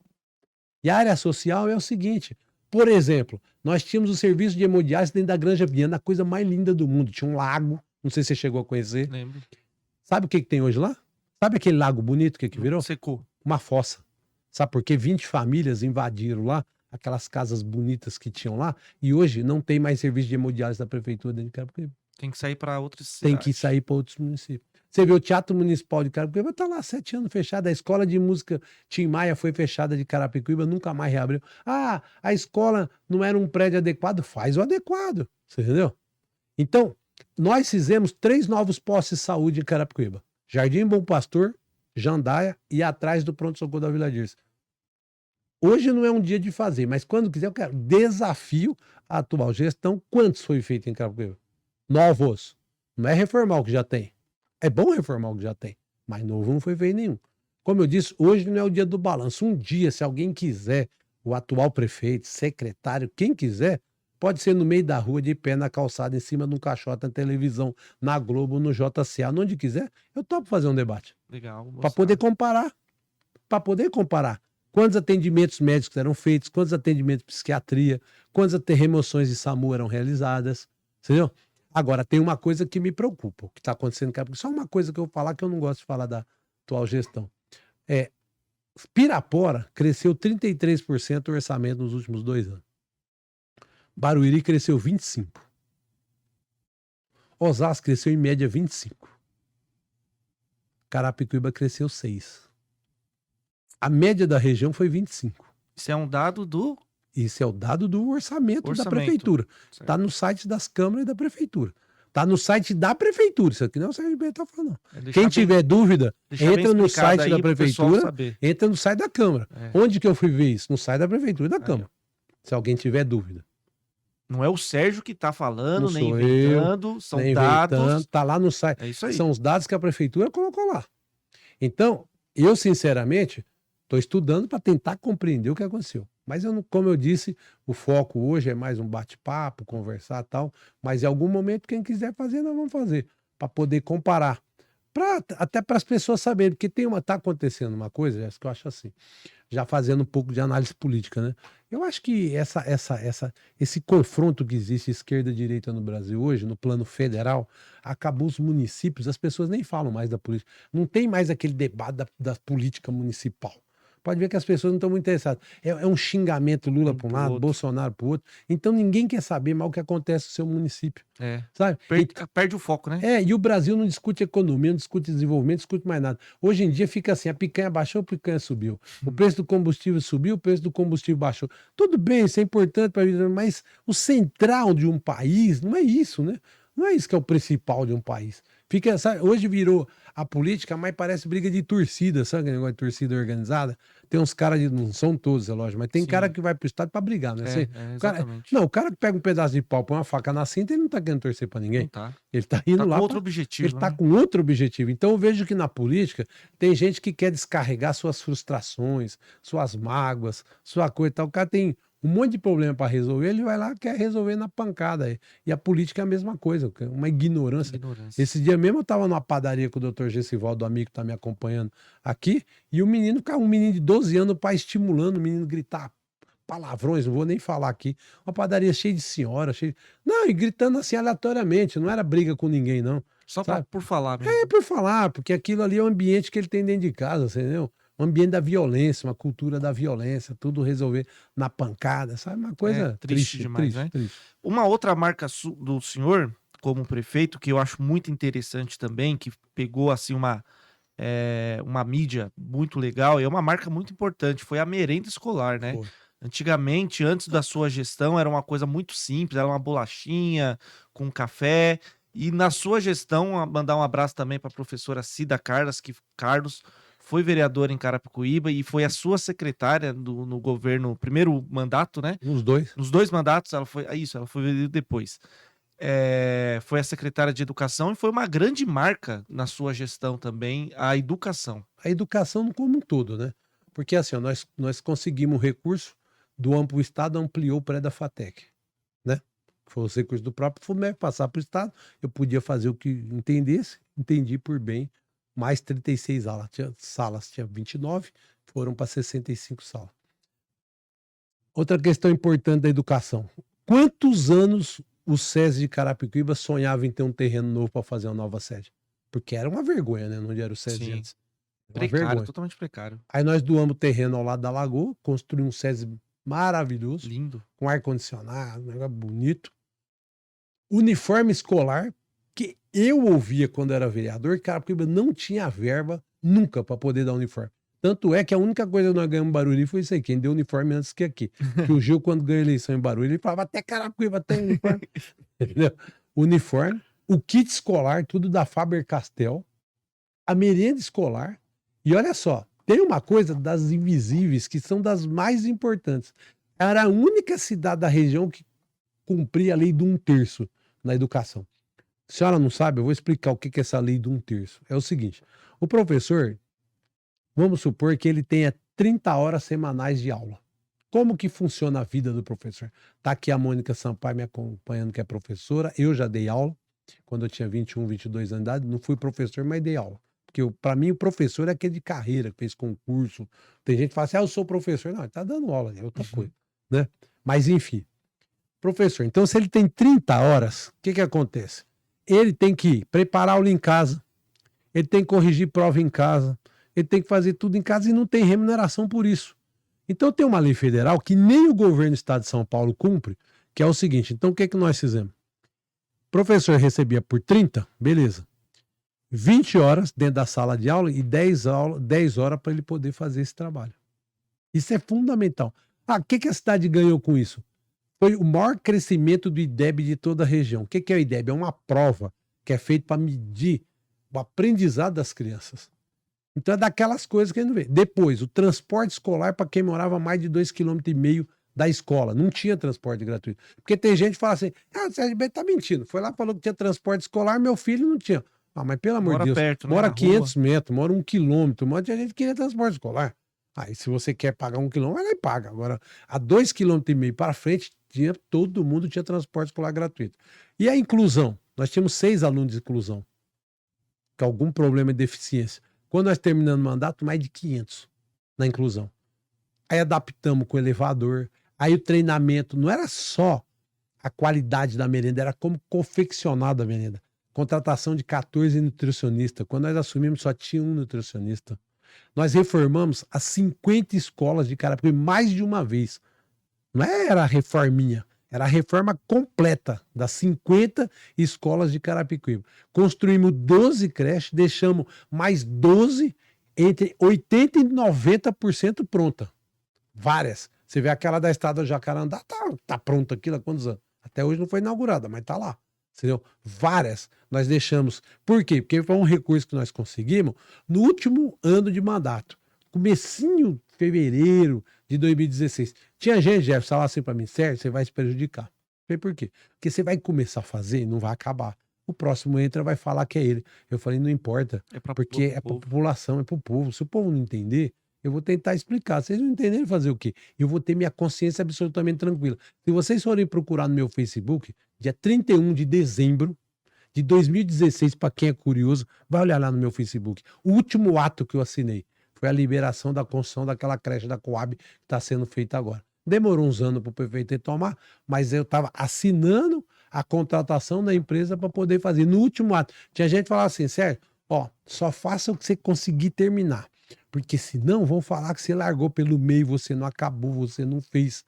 Speaker 2: E a área social é o seguinte, por exemplo, nós tínhamos o serviço de hemodiálise dentro da Granja Viana, a coisa mais linda do mundo. Tinha um lago, não sei se você chegou a conhecer.
Speaker 1: Lembro.
Speaker 2: Sabe o que tem hoje lá? Sabe aquele lago bonito que virou?
Speaker 1: Secou.
Speaker 2: Uma fossa. Sabe por quê? 20 famílias invadiram lá, aquelas casas bonitas que tinham lá, e hoje não tem mais serviço de hemodiálise da prefeitura dentro de Carapicuíba.
Speaker 1: Tem que sair para outros cidades.
Speaker 2: Tem que sair para outros municípios. Você vê o Teatro Municipal de Carapicuíba, está lá 7 anos fechado. A Escola de Música Tim Maia foi fechada de Carapicuíba, nunca mais reabriu. Ah, a escola não era um prédio adequado? Faz o adequado. Você entendeu? Então, nós fizemos 3 novos postos de saúde em Carapicuíba. Jardim Bom Pastor, Jandaia e atrás do pronto-socorro da Vila Dirce. Hoje não é um dia de fazer, mas quando quiser eu quero. Desafio a atual gestão. Quantos foi feito em Carapicuíba? Novos. Não é reformar o que já tem. É bom reformar o que já tem, mas novo não foi feito nenhum. Como eu disse, hoje não é o dia do balanço. Um dia, se alguém quiser, o atual prefeito, secretário, quem quiser, pode ser no meio da rua, de pé na calçada, em cima de um caixote, na televisão, na Globo, no JCA, onde quiser, eu topo fazer um debate.
Speaker 1: Legal.
Speaker 2: Para poder comparar. Para poder comparar. Quantos atendimentos médicos eram feitos, quantos atendimentos de psiquiatria, quantas remoções de SAMU eram realizadas, entendeu? Agora, tem uma coisa que me preocupa, o que está acontecendo em Carapicuíba. Só uma coisa que eu vou falar, que eu não gosto de falar da atual gestão. Pirapora cresceu 33% o orçamento nos últimos 2 anos. Barueri cresceu 25%. Osasco cresceu em média 25%. Carapicuíba cresceu 6%. A média da região foi 25%.
Speaker 1: Isso é um dado do...
Speaker 2: Isso é o dado do orçamento da prefeitura. Está no site das câmaras e da prefeitura. Está no site da prefeitura. Isso aqui não é o Sérgio Bento está falando. Quem tiver dúvida, entra no site da prefeitura, entra no site da câmara. Onde que eu fui ver isso? No site da prefeitura e da câmara. Se alguém tiver dúvida.
Speaker 1: Não é o Sérgio que está falando,
Speaker 2: Não
Speaker 1: nem
Speaker 2: sou
Speaker 1: inventando, são dados.
Speaker 2: Está lá no site.
Speaker 1: É isso aí.
Speaker 2: São os dados que a prefeitura colocou lá. Então, eu sinceramente estou estudando para tentar compreender o que aconteceu. Mas, como eu disse, o foco hoje é mais um bate-papo, conversar e tal. Mas em algum momento, quem quiser fazer, nós vamos fazer. Para poder comparar. Até para as pessoas saberem. Porque está acontecendo uma coisa, Jéssica, que eu acho assim. Já fazendo um pouco de análise política, né? Eu acho que esse confronto que existe esquerda e direita no Brasil hoje, no plano federal, acabou os municípios, as pessoas nem falam mais da política. Não tem mais aquele debate da política municipal. pode ver que as pessoas não estão muito interessadas. É um xingamento Lula
Speaker 1: Um
Speaker 2: para um
Speaker 1: pro
Speaker 2: lado,
Speaker 1: outro.
Speaker 2: Bolsonaro para o outro. Então ninguém quer saber mais o que acontece no seu município, sabe?
Speaker 1: Perde o foco, né?
Speaker 2: E o Brasil não discute economia, não discute desenvolvimento, não discute mais nada. Hoje em dia fica assim, a picanha baixou, a picanha subiu. O preço do combustível subiu, o preço do combustível baixou. Tudo bem, isso é importante para a vida, mas o central de um país não é isso, né? Não é isso que é o principal de um país. Fica, sabe, hoje virou a política, mas parece briga de torcida, sabe aquele negócio de torcida organizada? Tem uns caras, não são todos, é lógico, mas tem cara
Speaker 1: Sim.
Speaker 2: que vai pro estado pra brigar, né?
Speaker 1: Exatamente.
Speaker 2: Não, o cara que pega um pedaço de pau, põe uma faca na cinta, ele não tá querendo torcer pra ninguém.
Speaker 1: Não tá.
Speaker 2: Ele tá indo
Speaker 1: Tá
Speaker 2: lá
Speaker 1: com outro
Speaker 2: ele
Speaker 1: objetivo,
Speaker 2: tá
Speaker 1: né?
Speaker 2: com outro objetivo. Então eu vejo que na política tem gente que quer descarregar suas frustrações, suas mágoas, sua coisa e tal. O cara tem um monte de problema para resolver, ele vai lá e quer resolver na pancada aí. E a política é a mesma coisa, uma ignorância. Esse dia mesmo eu tava numa padaria com o Dr. Gessivaldo, amigo que tá me acompanhando aqui, e um menino de 12 anos, o pai estimulando o menino a gritar palavrões, não vou nem falar aqui. Uma padaria cheia de senhora, Não, e gritando assim aleatoriamente, não era briga com ninguém, não.
Speaker 1: Só
Speaker 2: Sabe?
Speaker 1: por falar mesmo.
Speaker 2: É por falar, porque aquilo ali é o ambiente que ele tem dentro de casa, você entendeu? Um ambiente da violência, uma cultura da violência, tudo resolver na pancada, sabe? Uma coisa
Speaker 1: triste demais, né?
Speaker 2: triste.
Speaker 1: Uma outra marca do senhor, como prefeito, que eu acho muito interessante também, que pegou assim uma mídia muito legal, e é uma marca muito importante, foi a merenda escolar, né?
Speaker 2: Pô,
Speaker 1: Antigamente, antes da sua gestão, era uma coisa muito simples, era uma bolachinha com café. E na sua gestão, mandar um abraço também para a professora Cida Carlos, que Carlos foi vereadora em Carapicuíba e foi a sua secretária no governo, primeiro mandato, né?
Speaker 2: Os dois.
Speaker 1: Nos dois mandatos, ela foi depois. Foi a secretária de Educação e foi uma grande marca na sua gestão também, a educação.
Speaker 2: A educação como um todo, né? Porque assim, ó, nós conseguimos um recurso do amplo Estado, ampliou o pré da FATEC, né? Foi os recursos do próprio FUMEC, passar para o Estado, eu podia fazer o que entendesse, entendi por bem, mais 36 salas, tinha 29, foram para 65 salas. Outra questão importante da educação. Quantos anos o SESI de Carapicuíba sonhava em ter um terreno novo para fazer uma nova sede? Porque era uma vergonha, né? Onde era o SESI
Speaker 1: Sim.
Speaker 2: antes. Uma
Speaker 1: Precário,
Speaker 2: vergonha.
Speaker 1: totalmente precário.
Speaker 2: Aí nós doamos o terreno ao lado da lagoa, construímos um SESI maravilhoso,
Speaker 1: Lindo.
Speaker 2: com ar-condicionado, um negócio bonito. Uniforme escolar, que eu ouvia quando era vereador, que Carapicuíba não tinha verba nunca para poder dar uniforme. Tanto é que a única coisa que nós ganhamos em Barueri foi isso aí, quem deu uniforme antes que aqui. Que o Gil, quando ganhou a eleição em Barueri, ele falava, até Carapicuíba tem uniforme. Entendeu? Uniforme, o kit escolar, tudo da Faber-Castell, a merenda escolar, e olha só, tem uma coisa das invisíveis que são das mais importantes. Era a única cidade da região que cumpria a lei do 1/3 na educação. A senhora não sabe? Eu vou explicar o que é essa lei do 1/3. É o seguinte, o professor, vamos supor que ele tenha 30 horas semanais de aula. Como que funciona a vida do professor? Tá aqui a Mônica Sampaio me acompanhando, que é professora. Eu já dei aula quando eu tinha 21, 22 anos de idade. Não fui professor, mas dei aula. Porque para mim o professor é aquele de carreira, que fez concurso. Tem gente que fala assim, eu sou professor. Não, ele tá dando aula, é outra coisa, né? Mas enfim, professor. Então se ele tem 30 horas, o que acontece? Ele tem que preparar aula em casa, ele tem que corrigir prova em casa, ele tem que fazer tudo em casa e não tem remuneração por isso. Então tem uma lei federal que nem o governo do estado de São Paulo cumpre, que é o seguinte, então o que nós fizemos? O professor recebia por 30, beleza. 20 horas dentro da sala de aula e 10 horas para ele poder fazer esse trabalho. Isso é fundamental. O que a cidade ganhou com isso? Foi o maior crescimento do IDEB de toda a região. O que é o IDEB? É uma prova que é feita para medir o aprendizado das crianças. Então é daquelas coisas que a gente vê. Depois, o transporte escolar para quem morava a mais de 2,5 km da escola. Não tinha transporte gratuito. Porque tem gente que fala assim, o CSB tá mentindo. Foi lá, falou que tinha transporte escolar, meu filho não tinha. Ah, mas pelo amor de Deus,
Speaker 1: perto, né?
Speaker 2: mora
Speaker 1: Na
Speaker 2: 500 metros, mora 1 quilômetro, mas a gente queria transporte escolar. Aí se você quer pagar 1 quilômetro, vai lá e paga. Agora, a 2,5 km para frente, todo mundo tinha transporte escolar gratuito. E a inclusão? Nós tínhamos 6 alunos de inclusão, com algum problema de deficiência. Quando nós terminamos o mandato, mais de 500 na inclusão. Aí adaptamos com o elevador, aí o treinamento, não era só a qualidade da merenda, era como confeccionar a merenda. Contratação de 14 nutricionistas. Quando nós assumimos, só tinha um nutricionista. Nós reformamos as 50 escolas de Carapicuíba mais de uma vez. Não era a reforminha, era a reforma completa das 50 escolas de Carapicuíba. Construímos 12 creches, deixamos mais 12, entre 80% e 90% pronta. Várias. Você vê aquela da Estrada Jacarandá, tá pronta aquilo há quantos anos? Até hoje não foi inaugurada, mas tá lá. Entendeu? Várias nós deixamos. Por quê? Porque foi um recurso que nós conseguimos no último ano de mandato. Comecinho de fevereiro de 2016. Tinha gente, Jefferson, falava assim pra mim, Sérgio, você vai se prejudicar. Eu falei, por quê? Porque você vai começar a fazer e não vai acabar. O próximo entra vai falar que é ele. Eu falei, não importa, porque é pra população, é pro povo. Se o povo não entender, eu vou tentar explicar. Se vocês não entenderem, fazer o quê? Eu vou ter minha consciência absolutamente tranquila. Se vocês forem procurar no meu Facebook, dia 31 de dezembro de 2016, para quem é curioso, vai olhar lá no meu Facebook. O último ato que eu assinei foi a liberação da construção daquela creche da Coab que está sendo feita agora. Demorou uns anos para o prefeito tomar, mas eu estava assinando a contratação da empresa para poder fazer. No último ato, tinha gente que falava assim, Sérgio, ó, só faça o que você conseguir terminar. Porque senão vão falar que você largou pelo meio, você não acabou, você não fez.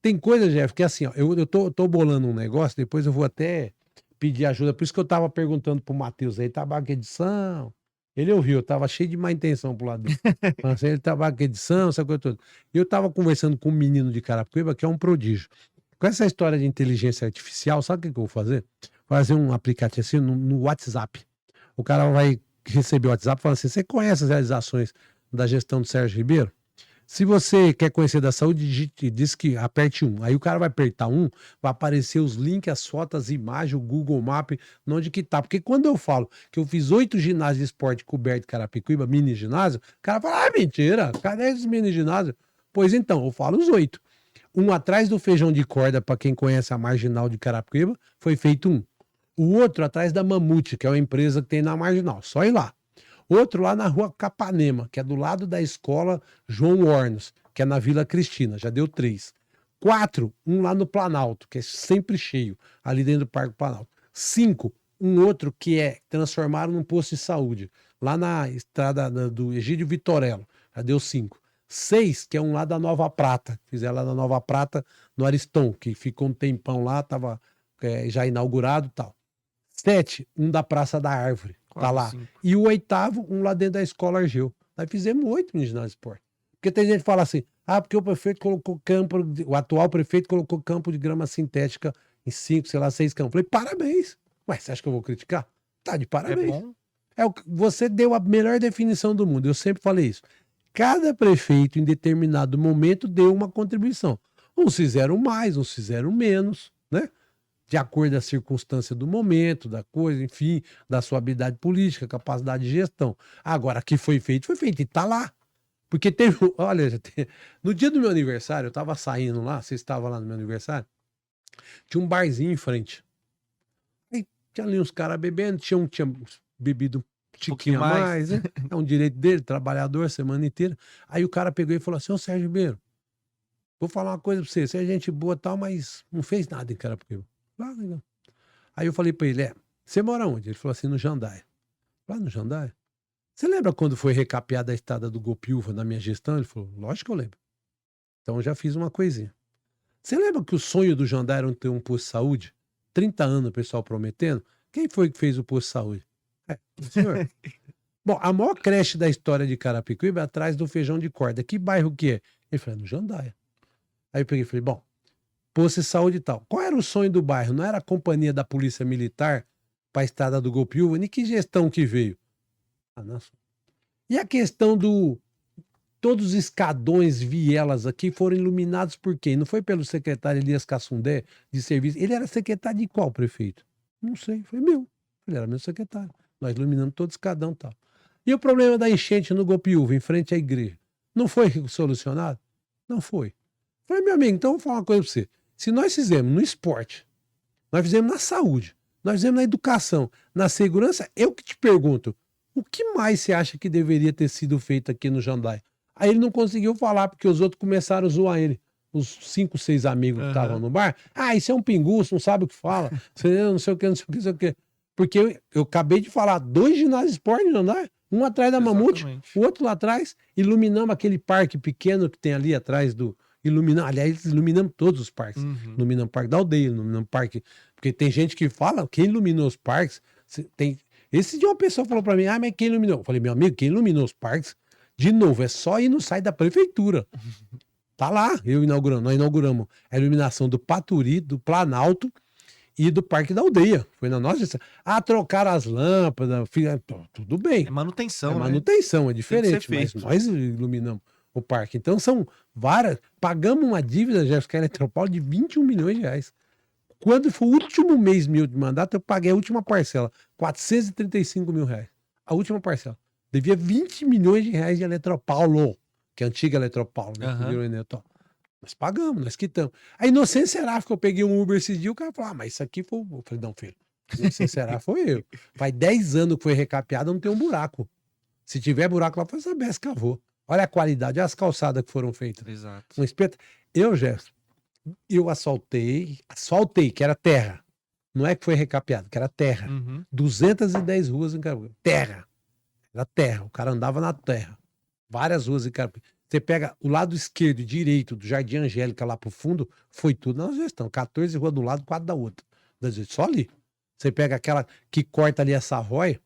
Speaker 2: Tem coisa, Jeff, que assim, ó, eu tô bolando um negócio, depois eu vou até pedir ajuda. Por isso que eu tava perguntando pro Matheus aí, tabaco edição. Ele ouviu, eu tava cheio de má intenção pro lado dele. Falando assim, ele tabaco edição, essa coisa toda. E eu tava conversando com um menino de Carapicuíba que é um prodígio. Com essa história de inteligência artificial, sabe o que eu vou fazer? Fazer um aplicativo assim no WhatsApp. O cara vai receber o WhatsApp falando assim, você conhece as realizações da gestão do Sérgio Ribeiro? Se você quer conhecer da saúde, digite, diz que aperte 1. Aí o cara vai apertar 1, vai aparecer os links, as fotos, as imagens, o Google Maps, onde que tá. Porque quando eu falo que eu fiz 8 ginásios de esporte coberto em Carapicuíba, mini ginásio, o cara fala, mentira, cadê esses mini ginásios? Pois então, eu falo os 8. Um atrás do Feijão de Corda, para quem conhece a Marginal de Carapicuíba, foi feito 1. O outro atrás da Mamute, que é uma empresa que tem na Marginal, só ir lá. Outro lá na rua Capanema, que é do lado da escola João Hornos, que é na Vila Cristina, já deu 3. 4, um lá no Planalto, que é sempre cheio, ali dentro do Parque Planalto. 5, um outro que transformaram num posto de saúde, lá na estrada do Egídio Vitorello, já deu 5. 6, que é um lá da Nova Prata, fizeram lá na Nova Prata, no Ariston, que ficou um tempão lá, estava já inaugurado e tal. 7, um da Praça da Árvore, tá lá. 5. E o 8º, um lá dentro da Escola Argeu. Nós fizemos 8 no ginásio de esporte. Porque tem gente que fala assim, porque o prefeito colocou o atual prefeito colocou campo de grama sintética em 5, 6 campos. Falei, parabéns. Mas você acha que eu vou criticar? Tá de parabéns. Você deu a melhor definição do mundo. Eu sempre falei isso. Cada prefeito, em determinado momento, deu uma contribuição. Uns fizeram mais, uns fizeram menos, né? De acordo com a circunstância do momento, da coisa, enfim, da sua habilidade política, capacidade de gestão. Agora, que foi feito e tá lá. Porque teve, olha, no dia do meu aniversário, eu tava saindo lá, você estava lá no meu aniversário, tinha um barzinho em frente. Aí tinha ali uns caras bebendo, tinha bebido um tiquinho a mais, né? É um direito dele, trabalhador a semana inteira. Aí o cara pegou e falou assim, ô Sérgio Ribeiro, vou falar uma coisa pra você é gente boa e tal, mas não fez nada em Carapicuíba. Aí eu falei pra ele, você mora onde? Ele falou assim, no Jandaia. Lá no Jandaia? Você lembra quando foi recapeada a estrada do Golpiúva na minha gestão? Ele falou, lógico que eu lembro. Então eu já fiz uma coisinha. Você lembra que o sonho do Jandaia era ter um posto de saúde? 30 anos o pessoal prometendo. Quem foi que fez o posto de saúde? O senhor. Bom, a maior creche da história de Carapicuíba é atrás do Feijão de Corda. Que bairro que é? Ele falou, no Jandaia. Aí eu peguei e falei, bom, posto de saúde e tal. Qual era o sonho do bairro? Não era a companhia da Polícia Militar para a estrada do Golpiúva? Nem que gestão que veio? Nossa. E a questão todos os escadões, vielas aqui foram iluminados por quem? Não foi pelo secretário Elias Cassundé de serviço? Ele era secretário de qual, prefeito? Não sei, foi meu. Ele era meu secretário. Nós iluminamos todo escadão e tal. E o problema da enchente no Golpiúva, em frente à igreja? Não foi solucionado? Não foi. Falei, meu amigo, então vou falar uma coisa pra você. Se nós fizemos no esporte, nós fizemos na saúde, nós fizemos na educação, na segurança, eu que te pergunto, o que mais você acha que deveria ter sido feito aqui no Jandaia? Aí ele não conseguiu falar, porque os outros começaram a zoar ele. Os 5, 6 amigos que estavam no bar. Isso é um pinguço, não sabe o que fala. Você não sei o que, não sei o que, não sei o que. Porque eu acabei de falar, 2 ginásios de esporte no Jandaia. Um atrás da Mamute,
Speaker 1: Exatamente.
Speaker 2: o outro lá atrás, iluminamos aquele parque pequeno que tem ali atrás do. Aliás, iluminamos todos os parques.
Speaker 1: Uhum.
Speaker 2: Iluminamos o Parque da Aldeia, iluminamos o parque. Porque tem gente que fala, quem iluminou os parques. Tem... Esse dia uma pessoa falou para mim, mas quem iluminou? Eu falei, meu amigo, quem iluminou os parques, de novo, é só ir no site da prefeitura. Tá lá, nós inauguramos a iluminação do Paturi, do Planalto e do Parque da Aldeia. Foi na nossa gestão. Trocaram as lâmpadas, tudo bem.
Speaker 1: É manutenção,
Speaker 2: É
Speaker 1: né?
Speaker 2: manutenção, é
Speaker 1: Tem que ser
Speaker 2: diferente, mas
Speaker 1: feito.
Speaker 2: nós iluminamos o parque. Então são várias. Pagamos uma dívida, Jéssica Eletropaulo, de 21 milhões de reais. Quando foi o último mês meu de mandato, eu paguei a última parcela, 435 mil reais. A última parcela. Devia 20 milhões de reais de Eletropaulo, que é a antiga Eletropaulo, né? Que
Speaker 1: Aham.
Speaker 2: virou Enetel. Nós pagamos, nós quitamos. A Inocência Seraf, que eu peguei um Uber esse dia, o cara falou, mas isso aqui foi. Eu falei, não, filho, Inocência Seraf foi eu. Faz 10 anos que foi recapeado, não tem um buraco. Se tiver buraco lá, faz a BES cavou. Olha a qualidade, olha as calçadas que foram feitas.
Speaker 1: Exato.
Speaker 2: Um espeto. Gerson, eu asfaltei, que era terra. Não é que foi recapeado, que era terra.
Speaker 1: Uhum.
Speaker 2: 210 ruas em Carapicuíba. Terra. Era terra. O cara andava na terra. Várias ruas em Carapicuíba. Você pega o lado esquerdo e direito do Jardim Angélica lá pro fundo, foi tudo na gestão. 14 ruas de um lado, 4 da outra. Só ali. Você pega aquela que corta ali a Savoy,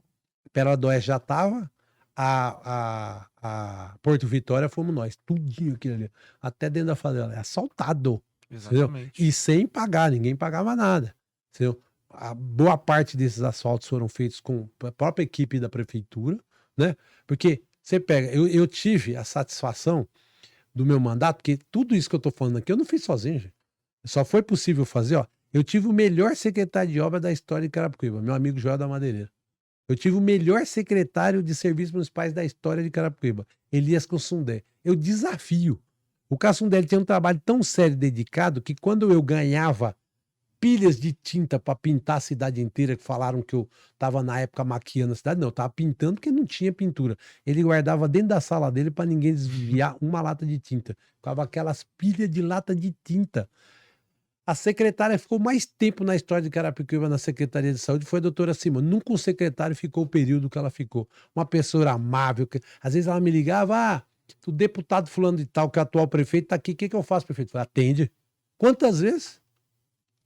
Speaker 2: Pérola do Oeste já tava, a Porto Vitória fomos nós. Tudinho aquilo ali. Até dentro da favela. É assaltado. Entendeu?
Speaker 1: Exatamente.
Speaker 2: E sem pagar, ninguém pagava nada. Entendeu? A boa parte desses asfaltos foram feitos com a própria equipe da prefeitura, né? Porque você pega, eu tive a satisfação do meu mandato, porque tudo isso que eu tô falando aqui, eu não fiz sozinho, gente. Só foi possível fazer, ó. Eu tive o melhor secretário de obra da história de Carapicuíba, meu amigo Joel da Madeireira. Eu tive o melhor secretário de serviços municipais da história de Carapicuíba, Elias Cassundé. Eu desafio. O Cassundé tinha um trabalho tão sério e dedicado que quando eu ganhava pilhas de tinta para pintar a cidade inteira, que falaram que eu estava na época maquiando a cidade, não, eu estava pintando porque não tinha pintura. Ele guardava dentro da sala dele para ninguém desviar uma lata de tinta. Ficava aquelas pilhas de lata de tinta. A secretária ficou mais tempo na história de Carapicuíba na Secretaria de Saúde, foi a doutora Simone. Nunca um secretário ficou o período que ela ficou. Uma pessoa amável, que às vezes ela me ligava, o deputado fulano de tal, que é o atual prefeito, está aqui, o que eu faço, prefeito? Eu falei, atende. Quantas vezes?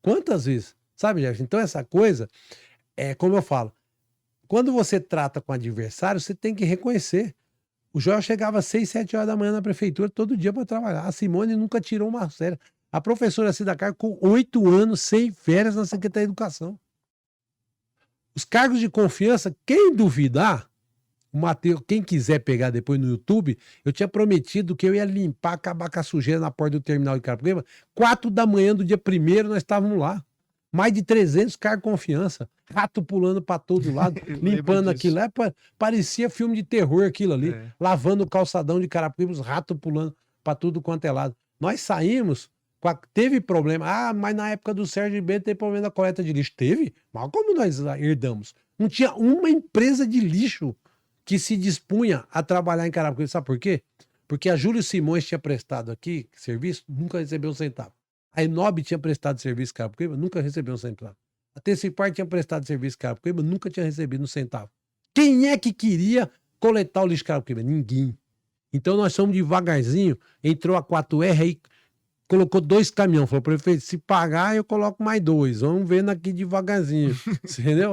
Speaker 2: Quantas vezes? Sabe, Jefferson? Então essa coisa, como eu falo, quando você trata com adversário, você tem que reconhecer. O Joel chegava às 6, 7 horas da manhã na prefeitura todo dia para trabalhar. A Simone nunca tirou uma série. A professora Cida Carlos com 8 anos sem férias na Secretaria de Educação. Os cargos de confiança, quem duvidar, o Mateus, quem quiser pegar depois no YouTube, eu tinha prometido que eu ia limpar, acabar com a sujeira na porta do terminal de Carapicuíba. 4 da manhã do dia 1º nós estávamos lá. Mais de 300 cargos de confiança. Rato pulando para todo lado, limpando aquilo lá. Parecia filme de terror aquilo ali. Lavando o calçadão de Carapicuíba, os ratos pulando para tudo quanto é lado. Nós saímos, teve problema. Mas na época do Sérgio Ribeiro teve problema da coleta de lixo. Teve? Mas como nós herdamos? Não tinha uma empresa de lixo que se dispunha a trabalhar em Carapicuíba. Sabe por quê? Porque a Júlio Simões tinha prestado aqui serviço, nunca recebeu um centavo. A Enob tinha prestado serviço em Carapicuíba, nunca recebeu um centavo. A Tecipar tinha prestado serviço em Carapicuíba, nunca tinha recebido um centavo. Quem é que queria coletar o lixo de Carapicuíba? Ninguém. Então nós fomos devagarzinho, entrou a 4R aí, colocou 2 caminhões. Falou, prefeito, se pagar eu coloco mais 2. Vamos vendo aqui devagarzinho. Entendeu?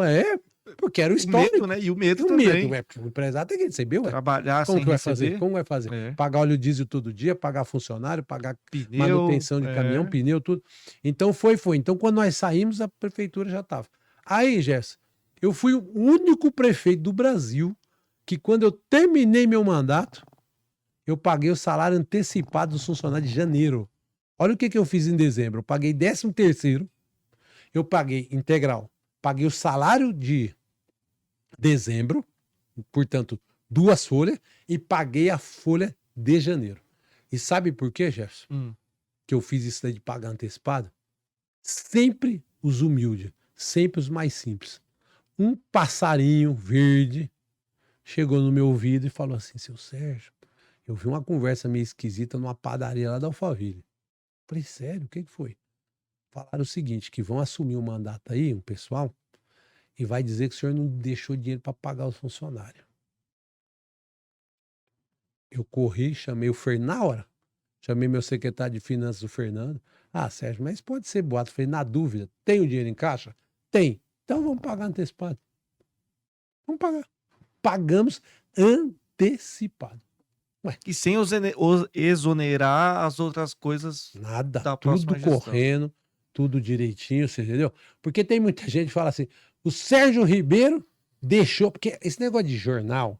Speaker 2: Porque era o histórico.
Speaker 1: Medo, né? E o medo também.
Speaker 2: O empresário tem que receber,
Speaker 1: Trabalhar
Speaker 2: como
Speaker 1: sem
Speaker 2: que vai
Speaker 1: receber?
Speaker 2: fazer? Como vai fazer? Pagar óleo diesel todo dia, pagar funcionário, pagar
Speaker 1: Pneu,
Speaker 2: manutenção de caminhão, pneu, tudo. Então foi. Então quando nós saímos, a prefeitura já estava. Aí, Gerson, eu fui o único prefeito do Brasil que quando eu terminei meu mandato, eu paguei o salário antecipado dos funcionários de janeiro. Olha o que eu fiz em dezembro. Eu paguei 13º, eu paguei integral. Paguei o salário de dezembro, portanto, 2 folhas, e paguei a folha de janeiro. E sabe por quê, Jefferson? Que eu fiz isso daí de pagar antecipado? Sempre os humildes, sempre os mais simples. Um passarinho verde chegou no meu ouvido e falou assim, seu Sérgio, eu vi uma conversa meio esquisita numa padaria lá da Alphaville. Falei, sério, o que foi? Falaram o seguinte, que vão assumir o mandato aí, um pessoal, e vai dizer que o senhor não deixou dinheiro para pagar os funcionários. Eu corri, chamei o Fernando na hora. Chamei meu secretário de finanças, o Fernando. Ah, Sérgio, mas pode ser boato. Falei, na dúvida, tem o dinheiro em caixa? Tem. Então vamos pagar antecipado. Vamos pagar. Pagamos antecipado.
Speaker 1: E sem exonerar as outras coisas
Speaker 2: Nada.
Speaker 1: da
Speaker 2: Tudo
Speaker 1: próxima gestão.
Speaker 2: correndo, tudo direitinho, você entendeu? Porque tem muita gente que fala assim, o Sérgio Ribeiro deixou... Porque esse negócio de jornal,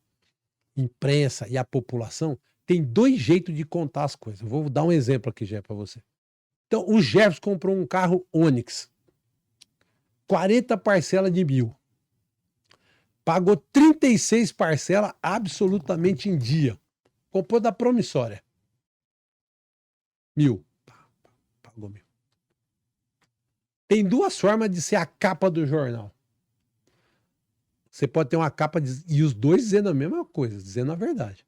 Speaker 2: imprensa e a população, tem dois jeitos de contar as coisas. Eu vou dar um exemplo aqui, Jé, para você. Então, o Jefferson comprou um carro Onix. 40 parcelas de 1.000. Pagou 36 parcelas absolutamente em dia. Comprou da promissória. 1.000. Pagou 1.000. Tem duas formas de ser a capa do jornal. Você pode ter uma capa e os dois dizendo a mesma coisa, dizendo a verdade.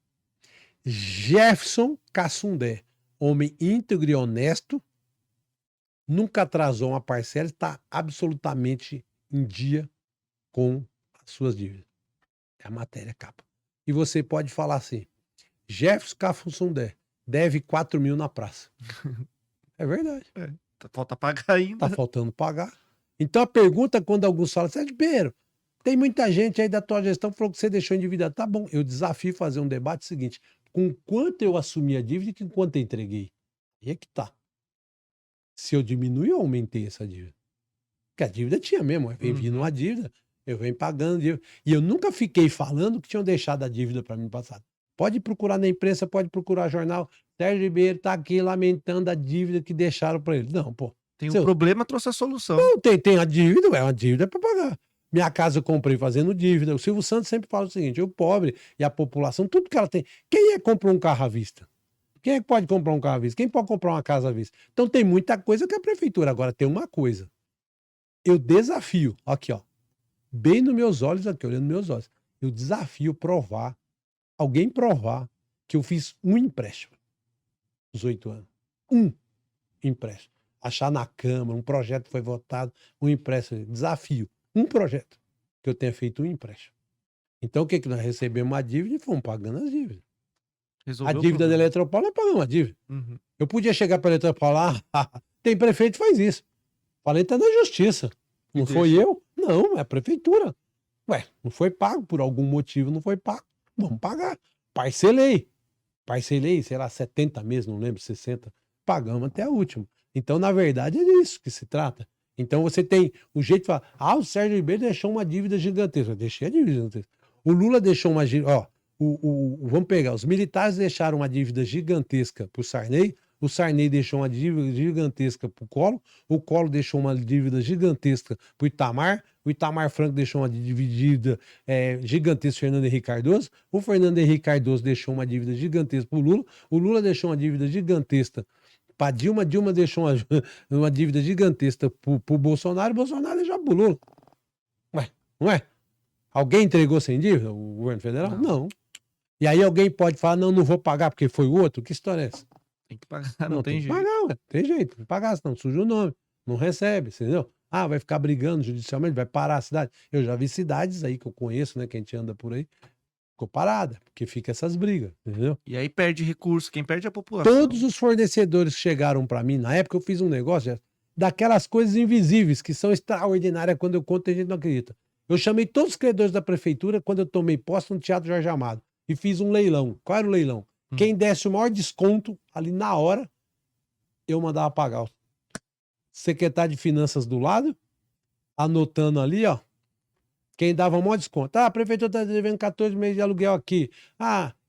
Speaker 2: Jefferson Cassundé, homem íntegro e honesto, nunca atrasou uma parcela, está absolutamente em dia com as suas dívidas. É a matéria capa. E você pode falar assim, Jefferson Cassundé deve 4.000 na praça. É verdade.
Speaker 1: Falta pagar ainda.
Speaker 2: Tá faltando pagar. Então a pergunta, quando alguns falam, Sérgio Ribeiro, tem muita gente aí da tua gestão que falou que você deixou endividado. Tá bom, eu desafio fazer um debate seguinte, com quanto eu assumi a dívida e com quanto eu entreguei? E é que tá. Se eu diminui ou aumentei essa dívida? Porque a dívida tinha mesmo, eu venho vindo uma dívida, eu venho pagando dívida. E eu nunca fiquei falando que tinham deixado a dívida para mim no passado. Pode procurar na imprensa, pode procurar jornal. Sérgio Ribeiro tá aqui lamentando a dívida que deixaram para ele. Não, pô.
Speaker 1: Tem um problema, trouxe a solução.
Speaker 2: Não, tem a dívida, é uma dívida para pagar. Minha casa eu comprei fazendo dívida. O Silvio Santos sempre fala o seguinte, o pobre e a população, tudo que ela tem. Quem é que compra um carro à vista? Quem é que pode comprar um carro à vista? Quem pode comprar uma casa à vista? Então tem muita coisa que a prefeitura. Agora tem uma coisa. Eu desafio, aqui ó, bem nos meus olhos aqui, olhando nos meus olhos. Eu desafio alguém provar que eu fiz um empréstimo nos 8 anos. Um empréstimo. Achar na Câmara, um projeto foi votado, um empréstimo. Desafio. Um projeto que eu tenha feito um empréstimo. Então o que nós recebemos uma dívida e fomos pagando as dívidas.
Speaker 1: Resolveu
Speaker 2: a dívida da Eletropaulo nós pagamos a dívida. Eu podia chegar para a Eletropaulo, tem prefeito que faz isso. Falei, tá na justiça. Não foi eu? Não, é a prefeitura. Ué, não foi pago, por algum motivo não foi pago. Vamos pagar. Parcelei, sei lá, 70 meses, não lembro, 60. Pagamos até a última. Então, na verdade, é disso que se trata. Então, você tem o jeito de falar, o Sérgio Ribeiro deixou uma dívida gigantesca. Eu deixei a dívida gigantesca. O Lula deixou uma dívida, vamos pegar, os militares deixaram uma dívida gigantesca pro Sarney, o Sarney deixou uma dívida gigantesca pro Collor, o Collor deixou uma dívida gigantesca pro Itamar, o Itamar Franco deixou uma dívida gigantesca pro Fernando Henrique Cardoso, o Fernando Henrique Cardoso deixou uma dívida gigantesca pro Lula, o Lula deixou uma dívida gigantesca pra Dilma, Dilma deixou uma dívida gigantesca pro Bolsonaro, o Bolsonaro deixou pro Lula. Ué, não é? Alguém entregou sem dívida, o governo federal? Não. E aí alguém pode falar, não vou pagar porque foi o outro? Que história é essa?
Speaker 1: Tem que pagar, não tem jeito.
Speaker 2: Pagar, ué. Tem jeito, tem que pagar, senão suja o nome. Não recebe, entendeu? Vai ficar brigando judicialmente, vai parar a cidade. Eu já vi cidades aí que eu conheço, né, que a gente anda por aí, ficou parada, porque fica essas brigas, entendeu?
Speaker 1: E aí perde recurso, quem perde é a população.
Speaker 2: Todos os fornecedores que chegaram para mim, na época eu fiz um negócio daquelas coisas invisíveis, que são extraordinárias, quando eu conto a gente não acredita. Eu chamei todos os credores da prefeitura quando eu tomei posse no Teatro Jorge Amado e fiz um leilão. Qual era o leilão? Quem desse o maior desconto ali na hora, eu mandava pagar. O secretário de Finanças do lado, anotando ali, ó. Quem dava o maior desconto. A prefeitura está devendo 14 meses de aluguel aqui.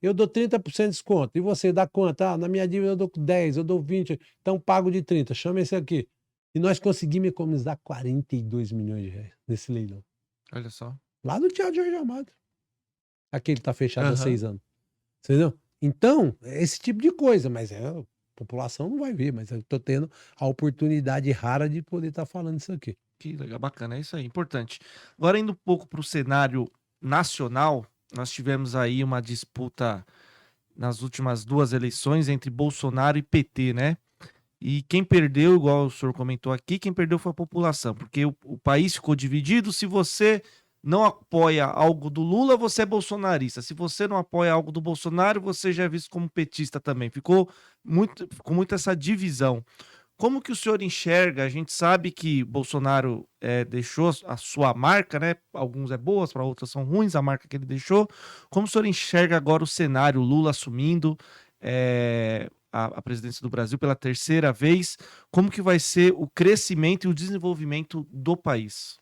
Speaker 2: Eu dou 30% de desconto. E você dá quanto? Na minha dívida eu dou 10, eu dou 20, então pago de 30. Chama esse aqui. E nós conseguimos economizar 42 milhões de reais nesse leilão.
Speaker 1: Olha só.
Speaker 2: Lá no Teatro Jorge Amado. Aquele que tá fechado há 6 anos. Entendeu? Então, é esse tipo de coisa, mas a população não vai ver, mas eu tô tendo a oportunidade rara de poder estar falando isso aqui.
Speaker 1: Que legal, bacana, é isso aí, importante. Agora, indo um pouco para o cenário nacional, nós tivemos aí uma disputa nas últimas 2 eleições entre Bolsonaro e PT, né? E quem perdeu, igual o senhor comentou aqui, quem perdeu foi a população, porque o país ficou dividido. Se você não apoia algo do Lula, você é bolsonarista. Se você não apoia algo do Bolsonaro, você já é visto como petista também. Ficou muito essa divisão. Como que o senhor enxerga? A gente sabe que Bolsonaro deixou a sua marca, né? Alguns é boas, para outras são ruins, a marca que ele deixou. Como o senhor enxerga agora o cenário, Lula assumindo a presidência do Brasil pela terceira vez? Como que vai ser o crescimento e o desenvolvimento do país?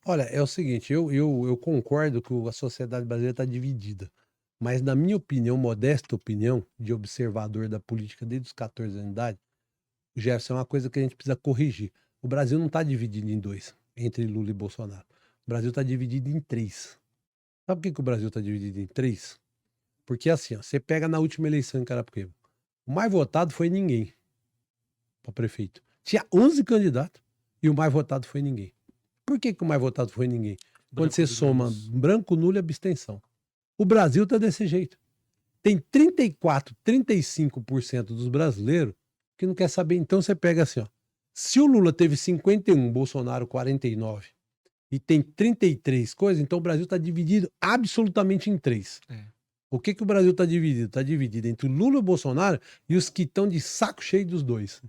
Speaker 2: Olha, é o seguinte, eu concordo que a sociedade brasileira está dividida. Mas, na minha opinião, modesta opinião, de observador da política desde os 14 anos de idade, Jefferson, é uma coisa que a gente precisa corrigir. O Brasil não está dividido em dois, entre Lula e Bolsonaro. O Brasil está dividido em três. Sabe por que o Brasil está dividido em três? Porque assim, ó, você pega na última eleição em Carapicuíba. O mais votado foi ninguém para prefeito. Tinha 11 candidatos e o mais votado foi ninguém. Por que o mais votado foi ninguém? Quando você soma branco, nulo e abstenção. O Brasil está desse jeito. Tem 34, 35% dos brasileiros que não quer saber. Então você pega assim, ó. Se o Lula teve 51, Bolsonaro 49 e tem 33 coisas, então o Brasil está dividido absolutamente em três. O que o Brasil está dividido? Está dividido entre o Lula e o Bolsonaro e os que estão de saco cheio dos dois.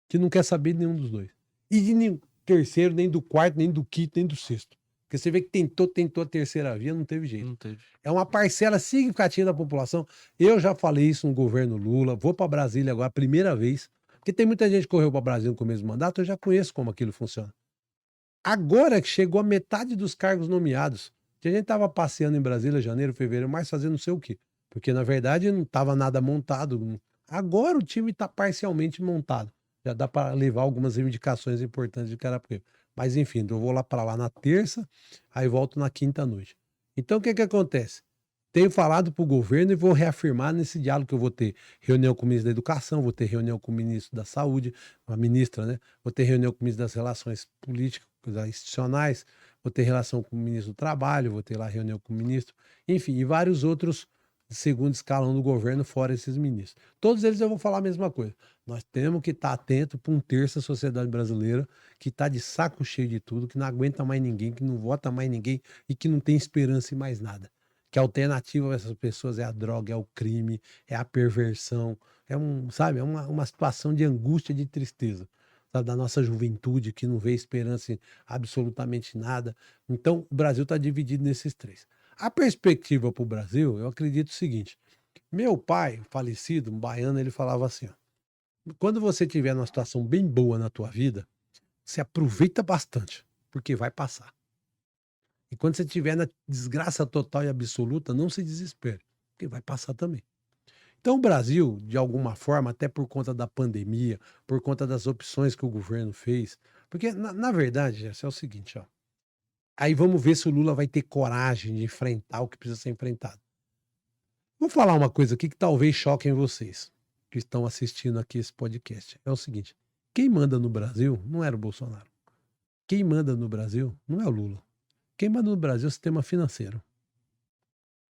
Speaker 2: Que não quer saber de nenhum dos dois. E de nenhum terceiro, nem do quarto, nem do quinto, nem do sexto. Porque você vê que tentou a terceira via, não teve jeito.
Speaker 1: Não teve.
Speaker 2: É uma parcela significativa da população. Eu já falei isso no governo Lula, vou para Brasília agora, a primeira vez. Porque tem muita gente que correu para Brasília no começo do mandato, eu já conheço como aquilo funciona. Agora que chegou a metade dos cargos nomeados, que a gente estava passeando em Brasília, janeiro, fevereiro, março, fazendo não sei o quê. Porque, na verdade, não estava nada montado. Agora o time está parcialmente montado. Já dá para levar algumas reivindicações importantes de Carapicuíba. Mas, enfim, eu vou lá para lá na terça, aí volto na quinta noite. Então, o que acontece? Tenho falado para o governo e vou reafirmar nesse diálogo que eu vou ter reunião com o ministro da Educação, vou ter reunião com o ministro da Saúde, a ministra, né? Vou ter reunião com o ministro das Relações Políticas, institucionais, vou ter relação com o ministro do Trabalho, vou ter lá reunião com o ministro, enfim, e vários outros de segundo escalão do governo, fora esses ministros. Todos eles eu vou falar a mesma coisa. Nós temos que estar atento para um terço da sociedade brasileira que está de saco cheio de tudo, que não aguenta mais ninguém, que não vota mais ninguém e que não tem esperança em mais nada. Que a alternativa dessas pessoas é a droga, é o crime, é a perversão, sabe, é uma situação de angústia, de tristeza, sabe, da nossa juventude que não vê esperança em absolutamente nada. Então, o Brasil está dividido nesses três. A perspectiva para o Brasil, eu acredito o seguinte: meu pai, falecido, um baiano, ele falava assim, ó, quando você tiver numa situação bem boa na tua vida, você aproveita bastante, porque vai passar. E quando você estiver na desgraça total e absoluta, não se desespere, porque vai passar também. Então o Brasil, de alguma forma, até por conta da pandemia, por conta das opções que o governo fez, porque na verdade, Jess, é o seguinte, ó. Aí vamos ver se o Lula vai ter coragem de enfrentar o que precisa ser enfrentado. Vou falar uma coisa aqui que talvez choquem vocês que estão assistindo aqui esse podcast. É o seguinte: quem manda no Brasil não era o Bolsonaro. Quem manda no Brasil não é o Lula. Quem manda no Brasil é o sistema financeiro.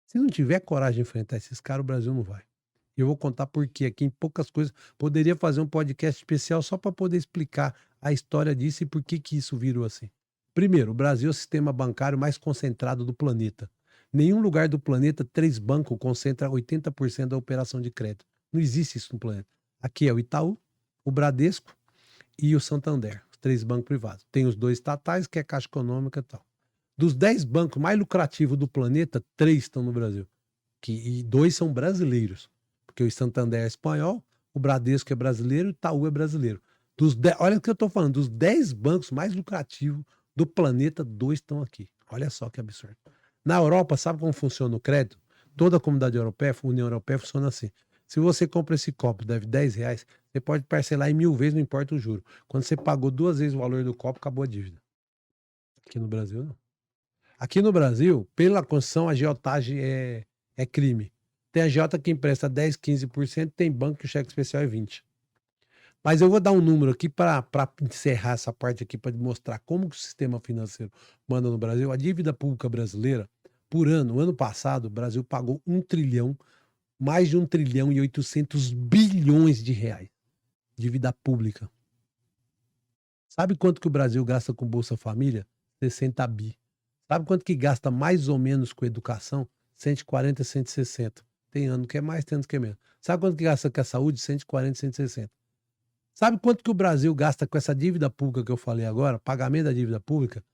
Speaker 2: Se não tiver coragem de enfrentar esses caras, o Brasil não vai. E eu vou contar por quê aqui em poucas coisas. Poderia fazer um podcast especial só para poder explicar a história disso e por que isso virou assim. Primeiro, o Brasil é o sistema bancário mais concentrado do planeta. Nenhum lugar do planeta, 3 bancos concentram 80% da operação de crédito. Não existe isso no planeta. Aqui é o Itaú, o Bradesco e o Santander, os 3 bancos privados. Tem os 2 estatais, que é a Caixa Econômica e tal. Dos 10 bancos mais lucrativos do planeta, 3 estão no Brasil. E 2 são brasileiros. Porque o Santander é espanhol, o Bradesco é brasileiro e o Itaú é brasileiro. Olha o que eu estou falando, dos 10 bancos mais lucrativos do planeta, 2 estão aqui. Olha só que absurdo. Na Europa, sabe como funciona o crédito? Toda a comunidade europeia, a União Europeia, funciona assim. Se você compra esse copo, deve R$10, você pode parcelar em 1000 vezes, não importa o juro. Quando você pagou 2 vezes o valor do copo, acabou a dívida. Aqui no Brasil, não. Aqui no Brasil, pela Constituição, a agiotagem é crime. Tem agiota que empresta 10, 15%, tem banco que o cheque especial é 20%. Mas eu vou dar um número aqui para encerrar essa parte aqui, para mostrar como que o sistema financeiro manda no Brasil. A dívida pública brasileira, por ano passado, o Brasil pagou 1 trilhão, mais de 1 trilhão e 800 bilhões de reais. Dívida pública. Sabe quanto que o Brasil gasta com Bolsa Família? 60 bi. Sabe quanto que gasta mais ou menos com educação? 140, 160. Tem ano que é mais, tem ano que é menos. Sabe quanto que gasta com a saúde? 140, 160. Sabe quanto que o Brasil gasta com essa dívida pública que eu falei agora? Pagamento da dívida pública?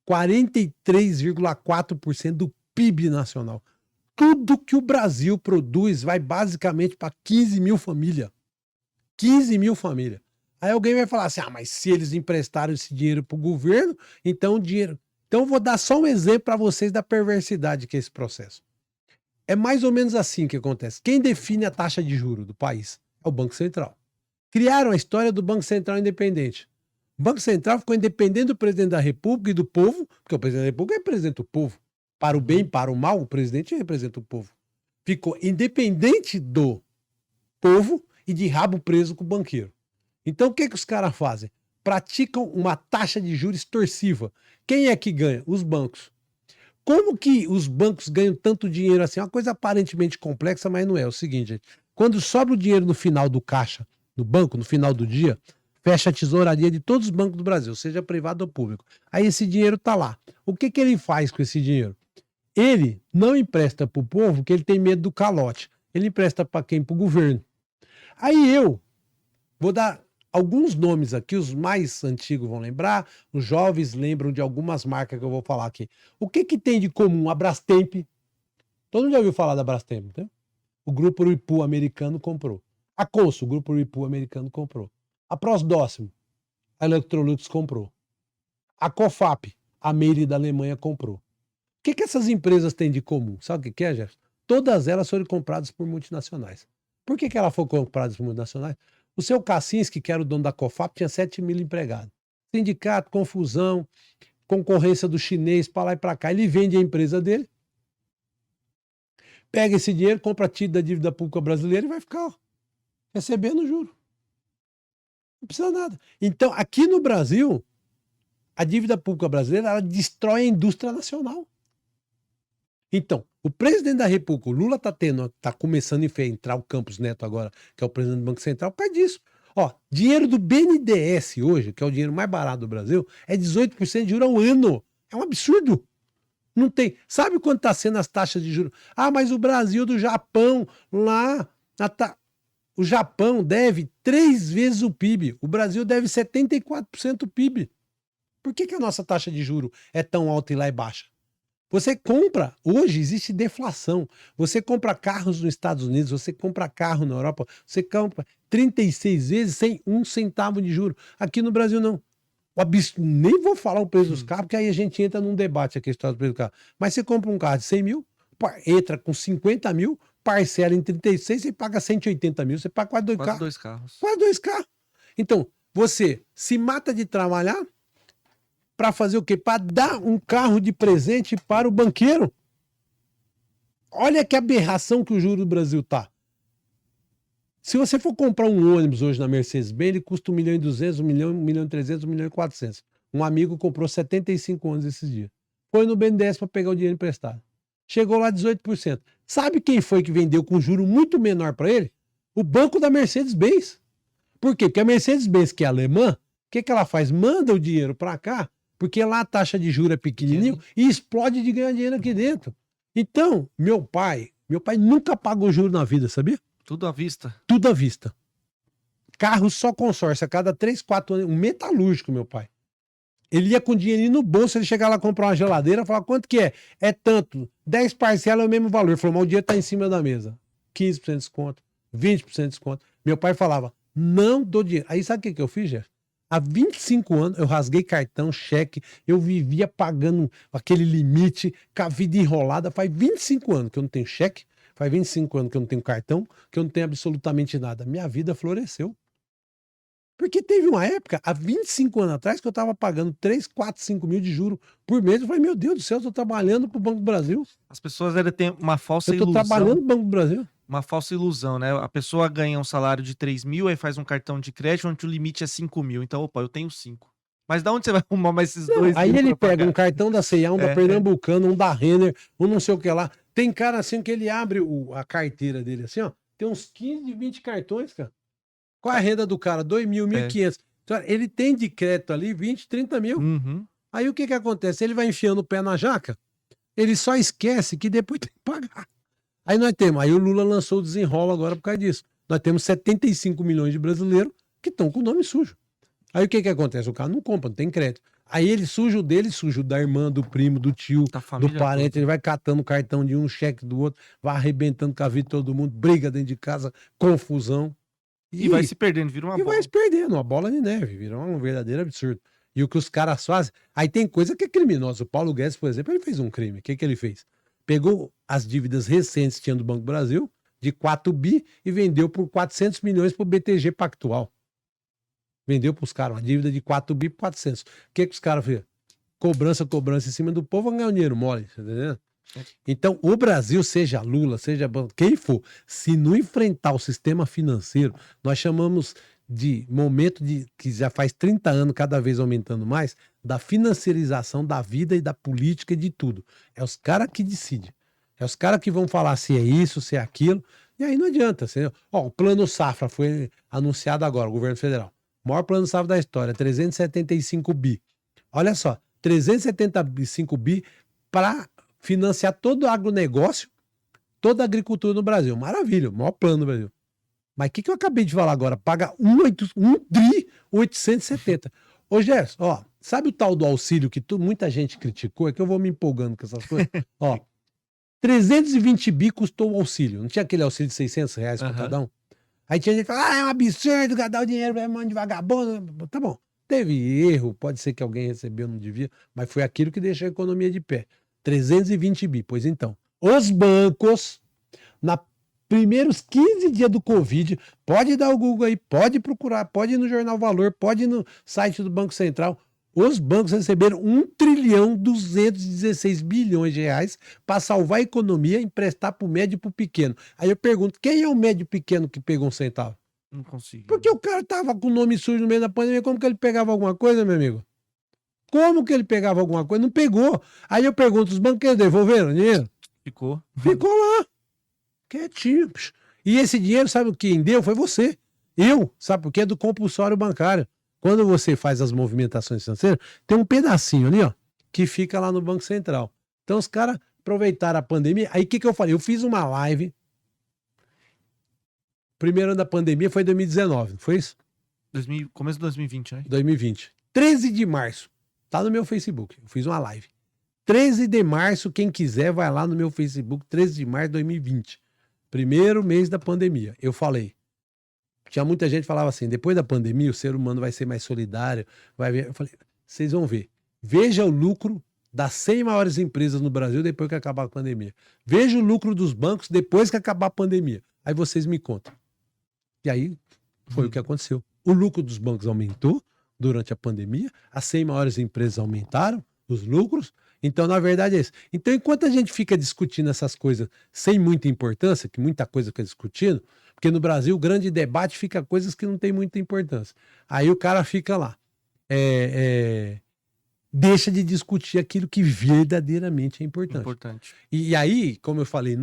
Speaker 2: 43,4% do PIB nacional. Tudo que o Brasil produz vai basicamente para 15 mil famílias. 15 mil famílias. Aí alguém vai falar assim, mas se eles emprestaram esse dinheiro para o governo, então o dinheiro... Então eu vou dar só um exemplo para vocês da perversidade que é esse processo. É mais ou menos assim que acontece. Quem define a taxa de juros do país é o Banco Central. Criaram a história do Banco Central independente. O Banco Central ficou independente do presidente da República e do povo, porque o presidente da República representa o povo. Para o bem, para o mal, o presidente representa o povo. Ficou independente do povo e de rabo preso com o banqueiro. Então o que os caras fazem? Praticam uma taxa de juros extorsiva. Quem é que ganha? Os bancos. Como que os bancos ganham tanto dinheiro assim? É uma coisa aparentemente complexa, mas não é. É o seguinte, gente. Quando sobra o dinheiro no final do caixa, no banco, no final do dia, fecha a tesouraria de todos os bancos do Brasil, seja privado ou público. Aí esse dinheiro tá lá. O que ele faz com esse dinheiro? Ele não empresta para o povo porque ele tem medo do calote. Ele empresta para quem? Para o governo. Aí eu vou dar alguns nomes aqui, os mais antigos vão lembrar, os jovens lembram de algumas marcas que eu vou falar aqui. O que tem de comum a Brastemp? Todo mundo já ouviu falar da Brastemp, né? O grupo Whirlpool americano comprou. A Consul, o grupo Whirlpool americano comprou. A Prosdóximo, a Electrolux comprou. A Cofap, a Meire da Alemanha comprou. O que essas empresas têm de comum? Sabe o que é, Jefferson? Todas elas foram compradas por multinacionais. Por que elas foram compradas por multinacionais? O seu Kaczynski, que era o dono da Cofap, tinha 7 mil empregados. Sindicato, confusão, concorrência do chinês para lá e para cá. Ele vende a empresa dele, pega esse dinheiro, compra título da dívida pública brasileira e vai ficar recebendo juro. Não precisa nada. Então, aqui no Brasil, a dívida pública brasileira ela destrói a indústria nacional. Então, o presidente da República, o Lula tá começando a entrar o Campos Neto agora, que é o presidente do Banco Central, por causa disso. Ó, dinheiro do BNDES hoje, que é o dinheiro mais barato do Brasil, é 18% de juros ao ano. É um absurdo. Não tem. Sabe quanto está sendo as taxas de juros? Mas o Brasil do Japão, lá, o Japão deve 3 vezes o PIB. O Brasil deve 74% do PIB. Por que a nossa taxa de juros é tão alta e lá é baixa? Você compra, hoje existe deflação. Você compra carros nos Estados Unidos, você compra carro na Europa, você compra 36 vezes sem 1 centavo de juro. Aqui no Brasil não. Nem vou falar o preço dos carros, porque aí a gente entra num debate aqui, a história do preço do carro. Mas você compra um carro de 100 mil, entra com 50 mil, parcela em 36, você paga 180 mil, você paga quase dois carros. Quase 2 carros. Então, você se mata de trabalhar para fazer o quê? Para dar um carro de presente para o banqueiro. Olha que aberração que o juro do Brasil tá. Se você for comprar um ônibus hoje na Mercedes-Benz, ele custa 1.200.000, 1.300.000, 1.400.000. Um amigo comprou 75 ônibus esses dias. Foi no BNDES para pegar o dinheiro emprestado. Chegou lá 18%. Sabe quem foi que vendeu com juro muito menor para ele? O banco da Mercedes-Benz. Por quê? Porque a Mercedes-Benz, que é alemã, o que ela faz? Manda o dinheiro para cá, porque lá a taxa de juros é pequenininho e explode de ganhar dinheiro aqui dentro. Então, meu pai nunca pagou juro na vida, sabia?
Speaker 1: Tudo à vista?
Speaker 2: Tudo à vista. Carro só consórcio, a cada 3, 4 anos, um metalúrgico, meu pai. Ele ia com dinheirinho no bolso, ele chegava lá comprar uma geladeira, falava, quanto que é? É tanto, 10 parcelas é o mesmo valor. Ele falou, mas o dinheiro tá em cima da mesa. 15% de desconto, 20% de desconto. Meu pai falava, não dou dinheiro. Aí sabe o que eu fiz, Jeff? Há 25 anos eu rasguei cartão, cheque, eu vivia pagando aquele limite, com a vida enrolada. Faz 25 anos que eu não tenho cheque, faz 25 anos que eu não tenho cartão, que eu não tenho absolutamente nada. Minha vida floresceu. Porque teve uma época, há 25 anos atrás, que eu estava pagando 3, 4, 5 mil de juros por mês. Eu falei, meu Deus do céu, eu estou trabalhando para o Banco do Brasil.
Speaker 1: As pessoas têm uma falsa
Speaker 2: ilusão. Eu estou trabalhando no Banco do Brasil.
Speaker 1: Uma falsa ilusão, né? A pessoa ganha um salário de 3 mil, aí faz um cartão de crédito onde o limite é 5 mil. Então, opa, eu tenho 5. Mas da onde você vai arrumar mais esses 2
Speaker 2: Aí
Speaker 1: mil
Speaker 2: ele
Speaker 1: pra
Speaker 2: pega
Speaker 1: pagar?
Speaker 2: um cartão da C&A, um da Pernambucana, um da Renner, um não sei o que lá. Tem cara assim que ele abre a carteira dele assim, ó. Tem uns 15, 20 cartões, cara. Qual é a renda do cara? 2 mil, 1.500. Então, ele tem de crédito ali 20, 30 mil.
Speaker 1: Uhum.
Speaker 2: Aí o que acontece? Ele vai enfiando o pé na jaca, ele só esquece que depois tem que pagar. Aí o Lula lançou o desenrola agora por causa disso. Nós temos 75 milhões de brasileiros que estão com o nome sujo. Aí o que acontece? O cara não compra, não tem crédito. Aí ele suja o dele, suja o da irmã, do primo, do tio, do parente. Toda. Ele vai catando o cartão de um, cheque do outro, vai arrebentando com a vida de todo mundo, briga dentro de casa, confusão.
Speaker 1: E vai se perdendo, vira uma bola.
Speaker 2: E vai se perdendo, uma bola de neve, vira um verdadeiro absurdo. E o que os caras fazem... Aí tem coisa que é criminosa. O Paulo Guedes, por exemplo, ele fez um crime. O que ele fez? Pegou as dívidas recentes que tinha do Banco do Brasil, de 4 bi, e vendeu por 400 milhões para o BTG Pactual. Vendeu para os caras uma dívida de 4 bi por 400. O que os caras fez? Cobrança em cima do povo, vão ganhar um dinheiro mole, tá entendendo? Então, o Brasil, seja Lula, seja quem for, se não enfrentar o sistema financeiro, nós chamamos de momento que já faz 30 anos, cada vez aumentando mais, da financiarização da vida e da política e de tudo. É os caras que decidem. É os caras que vão falar se é isso, se é aquilo, e aí não adianta. O Plano Safra foi anunciado agora, o governo federal. O maior plano safra da história, 375 bi. Olha só, 375 bi para financiar todo o agronegócio, toda a agricultura no Brasil. Maravilha, o maior plano do Brasil. Mas o que eu acabei de falar agora? Paga 1.870. Ô Gerson, sabe o tal do auxílio que muita gente criticou? É que eu vou me empolgando com essas coisas. 320 bi custou o auxílio. Não tinha aquele auxílio de 600 reais para cada um? Aí tinha gente que fala, é um absurdo dar o dinheiro pra mão de vagabundo. Tá bom, teve erro, pode ser que alguém recebeu, não devia, mas foi aquilo que deixou a economia de pé. 320 bi. Pois então, os bancos, na primeiros 15 dias do Covid, pode dar o Google aí, pode procurar, pode ir no Jornal Valor, pode ir no site do Banco Central. Os bancos receberam 1.216 bilhões de reais para salvar a economia e emprestar para o médio e para o pequeno. Aí eu pergunto, quem é o médio e pequeno que pegou um centavo?
Speaker 1: Não consigo.
Speaker 2: Porque o cara tava com o nome sujo no meio da pandemia, como que ele pegava alguma coisa, meu amigo? Como que ele pegava alguma coisa? Não pegou. Aí eu pergunto, os banqueiros devolveram o dinheiro?
Speaker 1: Ficou
Speaker 2: lá. Quietinho. E esse dinheiro, sabe quem deu? Foi você. Eu. Sabe por quê? Do compulsório bancário. Quando você faz as movimentações financeiras, tem um pedacinho ali, que fica lá no Banco Central. Então os caras aproveitaram a pandemia. Aí o que eu falei? Eu fiz uma live. Primeiro ano da pandemia foi 2019, não foi isso?
Speaker 1: Começo de 2020, né?
Speaker 2: 2020. 13 de março. Tá no meu Facebook. Eu fiz uma live. 13 de março, quem quiser vai lá no meu Facebook, 13 de março de 2020. Primeiro mês da pandemia. Eu falei. Tinha muita gente que falava assim, depois da pandemia o ser humano vai ser mais solidário, vai ver. Eu falei, vocês vão ver. Veja o lucro das 100 maiores empresas no Brasil depois que acabar a pandemia. Veja o lucro dos bancos depois que acabar a pandemia. Aí vocês me contam. E aí foi o que aconteceu. O lucro dos bancos aumentou durante a pandemia, as 100 maiores empresas aumentaram os lucros. Então, na verdade, é isso. Então, enquanto a gente fica discutindo essas coisas sem muita importância, que muita coisa fica discutindo, porque no Brasil o grande debate fica coisas que não tem muita importância. Aí o cara fica lá. Deixa de discutir aquilo que verdadeiramente é importante. E aí, como eu falei,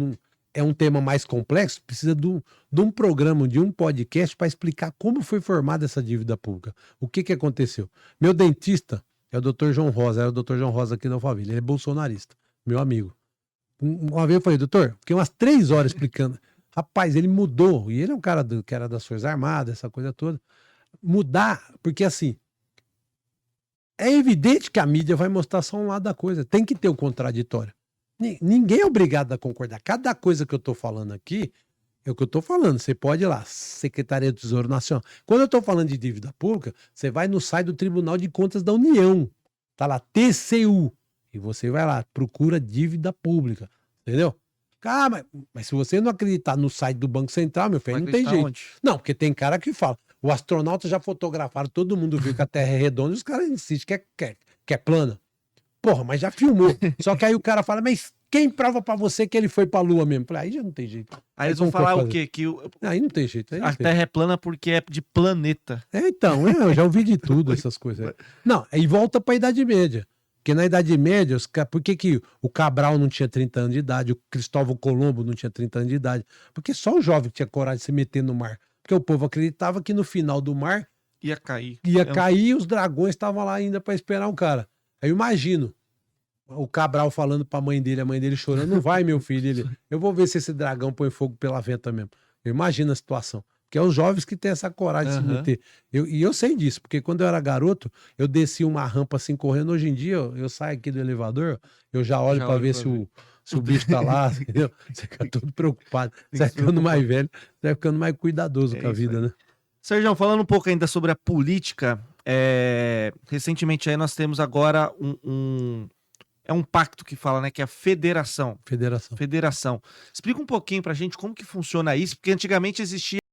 Speaker 2: é um tema mais complexo, precisa de um programa, de um podcast para explicar como foi formada essa dívida pública. O que aconteceu? Meu dentista é o Dr. João Rosa, era o Dr. João Rosa aqui da Alphaville, ele é bolsonarista, meu amigo. Uma vez eu falei, doutor, fiquei umas 3 horas explicando. Rapaz, ele mudou, e ele é um cara que era das Forças Armadas, essa coisa toda. Mudar, porque assim, é evidente que a mídia vai mostrar só um lado da coisa, tem que ter o contraditório. Ninguém é obrigado a concordar. Cada coisa que eu tô falando aqui, é o que eu tô falando. Você pode ir lá, Secretaria do Tesouro Nacional. Quando eu tô falando de dívida pública, você vai no site do Tribunal de Contas da União. Tá lá, TCU. E você vai lá, procura dívida pública. Entendeu? Mas se você não acreditar no site do Banco Central, meu filho, não tem jeito. Onde? Não, porque tem cara que fala. O astronauta já fotografaram, todo mundo viu que a Terra é redonda e os caras insistem que é plana. Porra, mas já filmou. Só que aí o cara fala, mas quem prova pra você que ele foi pra Lua mesmo? Falei, aí já não tem jeito.
Speaker 1: Aí eles vão falar o quê?
Speaker 2: Aí não tem jeito.
Speaker 1: A Terra é plana porque é de planeta.
Speaker 2: Então, eu já ouvi de tudo essas coisas. Não, aí volta pra Idade Média. Porque na Idade Média, por que o Cabral não tinha 30 anos de idade, o Cristóvão Colombo não tinha 30 anos de idade? Porque só o jovem tinha coragem de se meter no mar. Porque o povo acreditava que no final do mar
Speaker 1: ia cair.
Speaker 2: Ia cair e os dragões estavam lá ainda para esperar o cara. Eu imagino o Cabral falando pra mãe dele, a mãe dele chorando, não vai, meu filho. Ele, eu vou ver se esse dragão põe fogo pela venta mesmo. Eu imagino a situação. Porque é os jovens que têm essa coragem de se meter. E eu sei disso, porque quando eu era garoto, eu descia uma rampa assim correndo. Hoje em dia, eu saio aqui do elevador, eu já olho pra ver se o bicho tá lá, entendeu? Você fica todo preocupado. Você vai ficando mais velho, você vai ficando mais cuidadoso com a vida, né?
Speaker 1: Sérgio, falando um pouco ainda sobre a política, recentemente aí nós temos agora um pacto que fala, né, que é a federação.
Speaker 2: Federação.
Speaker 1: Explica um pouquinho pra gente como que funciona isso, porque antigamente existia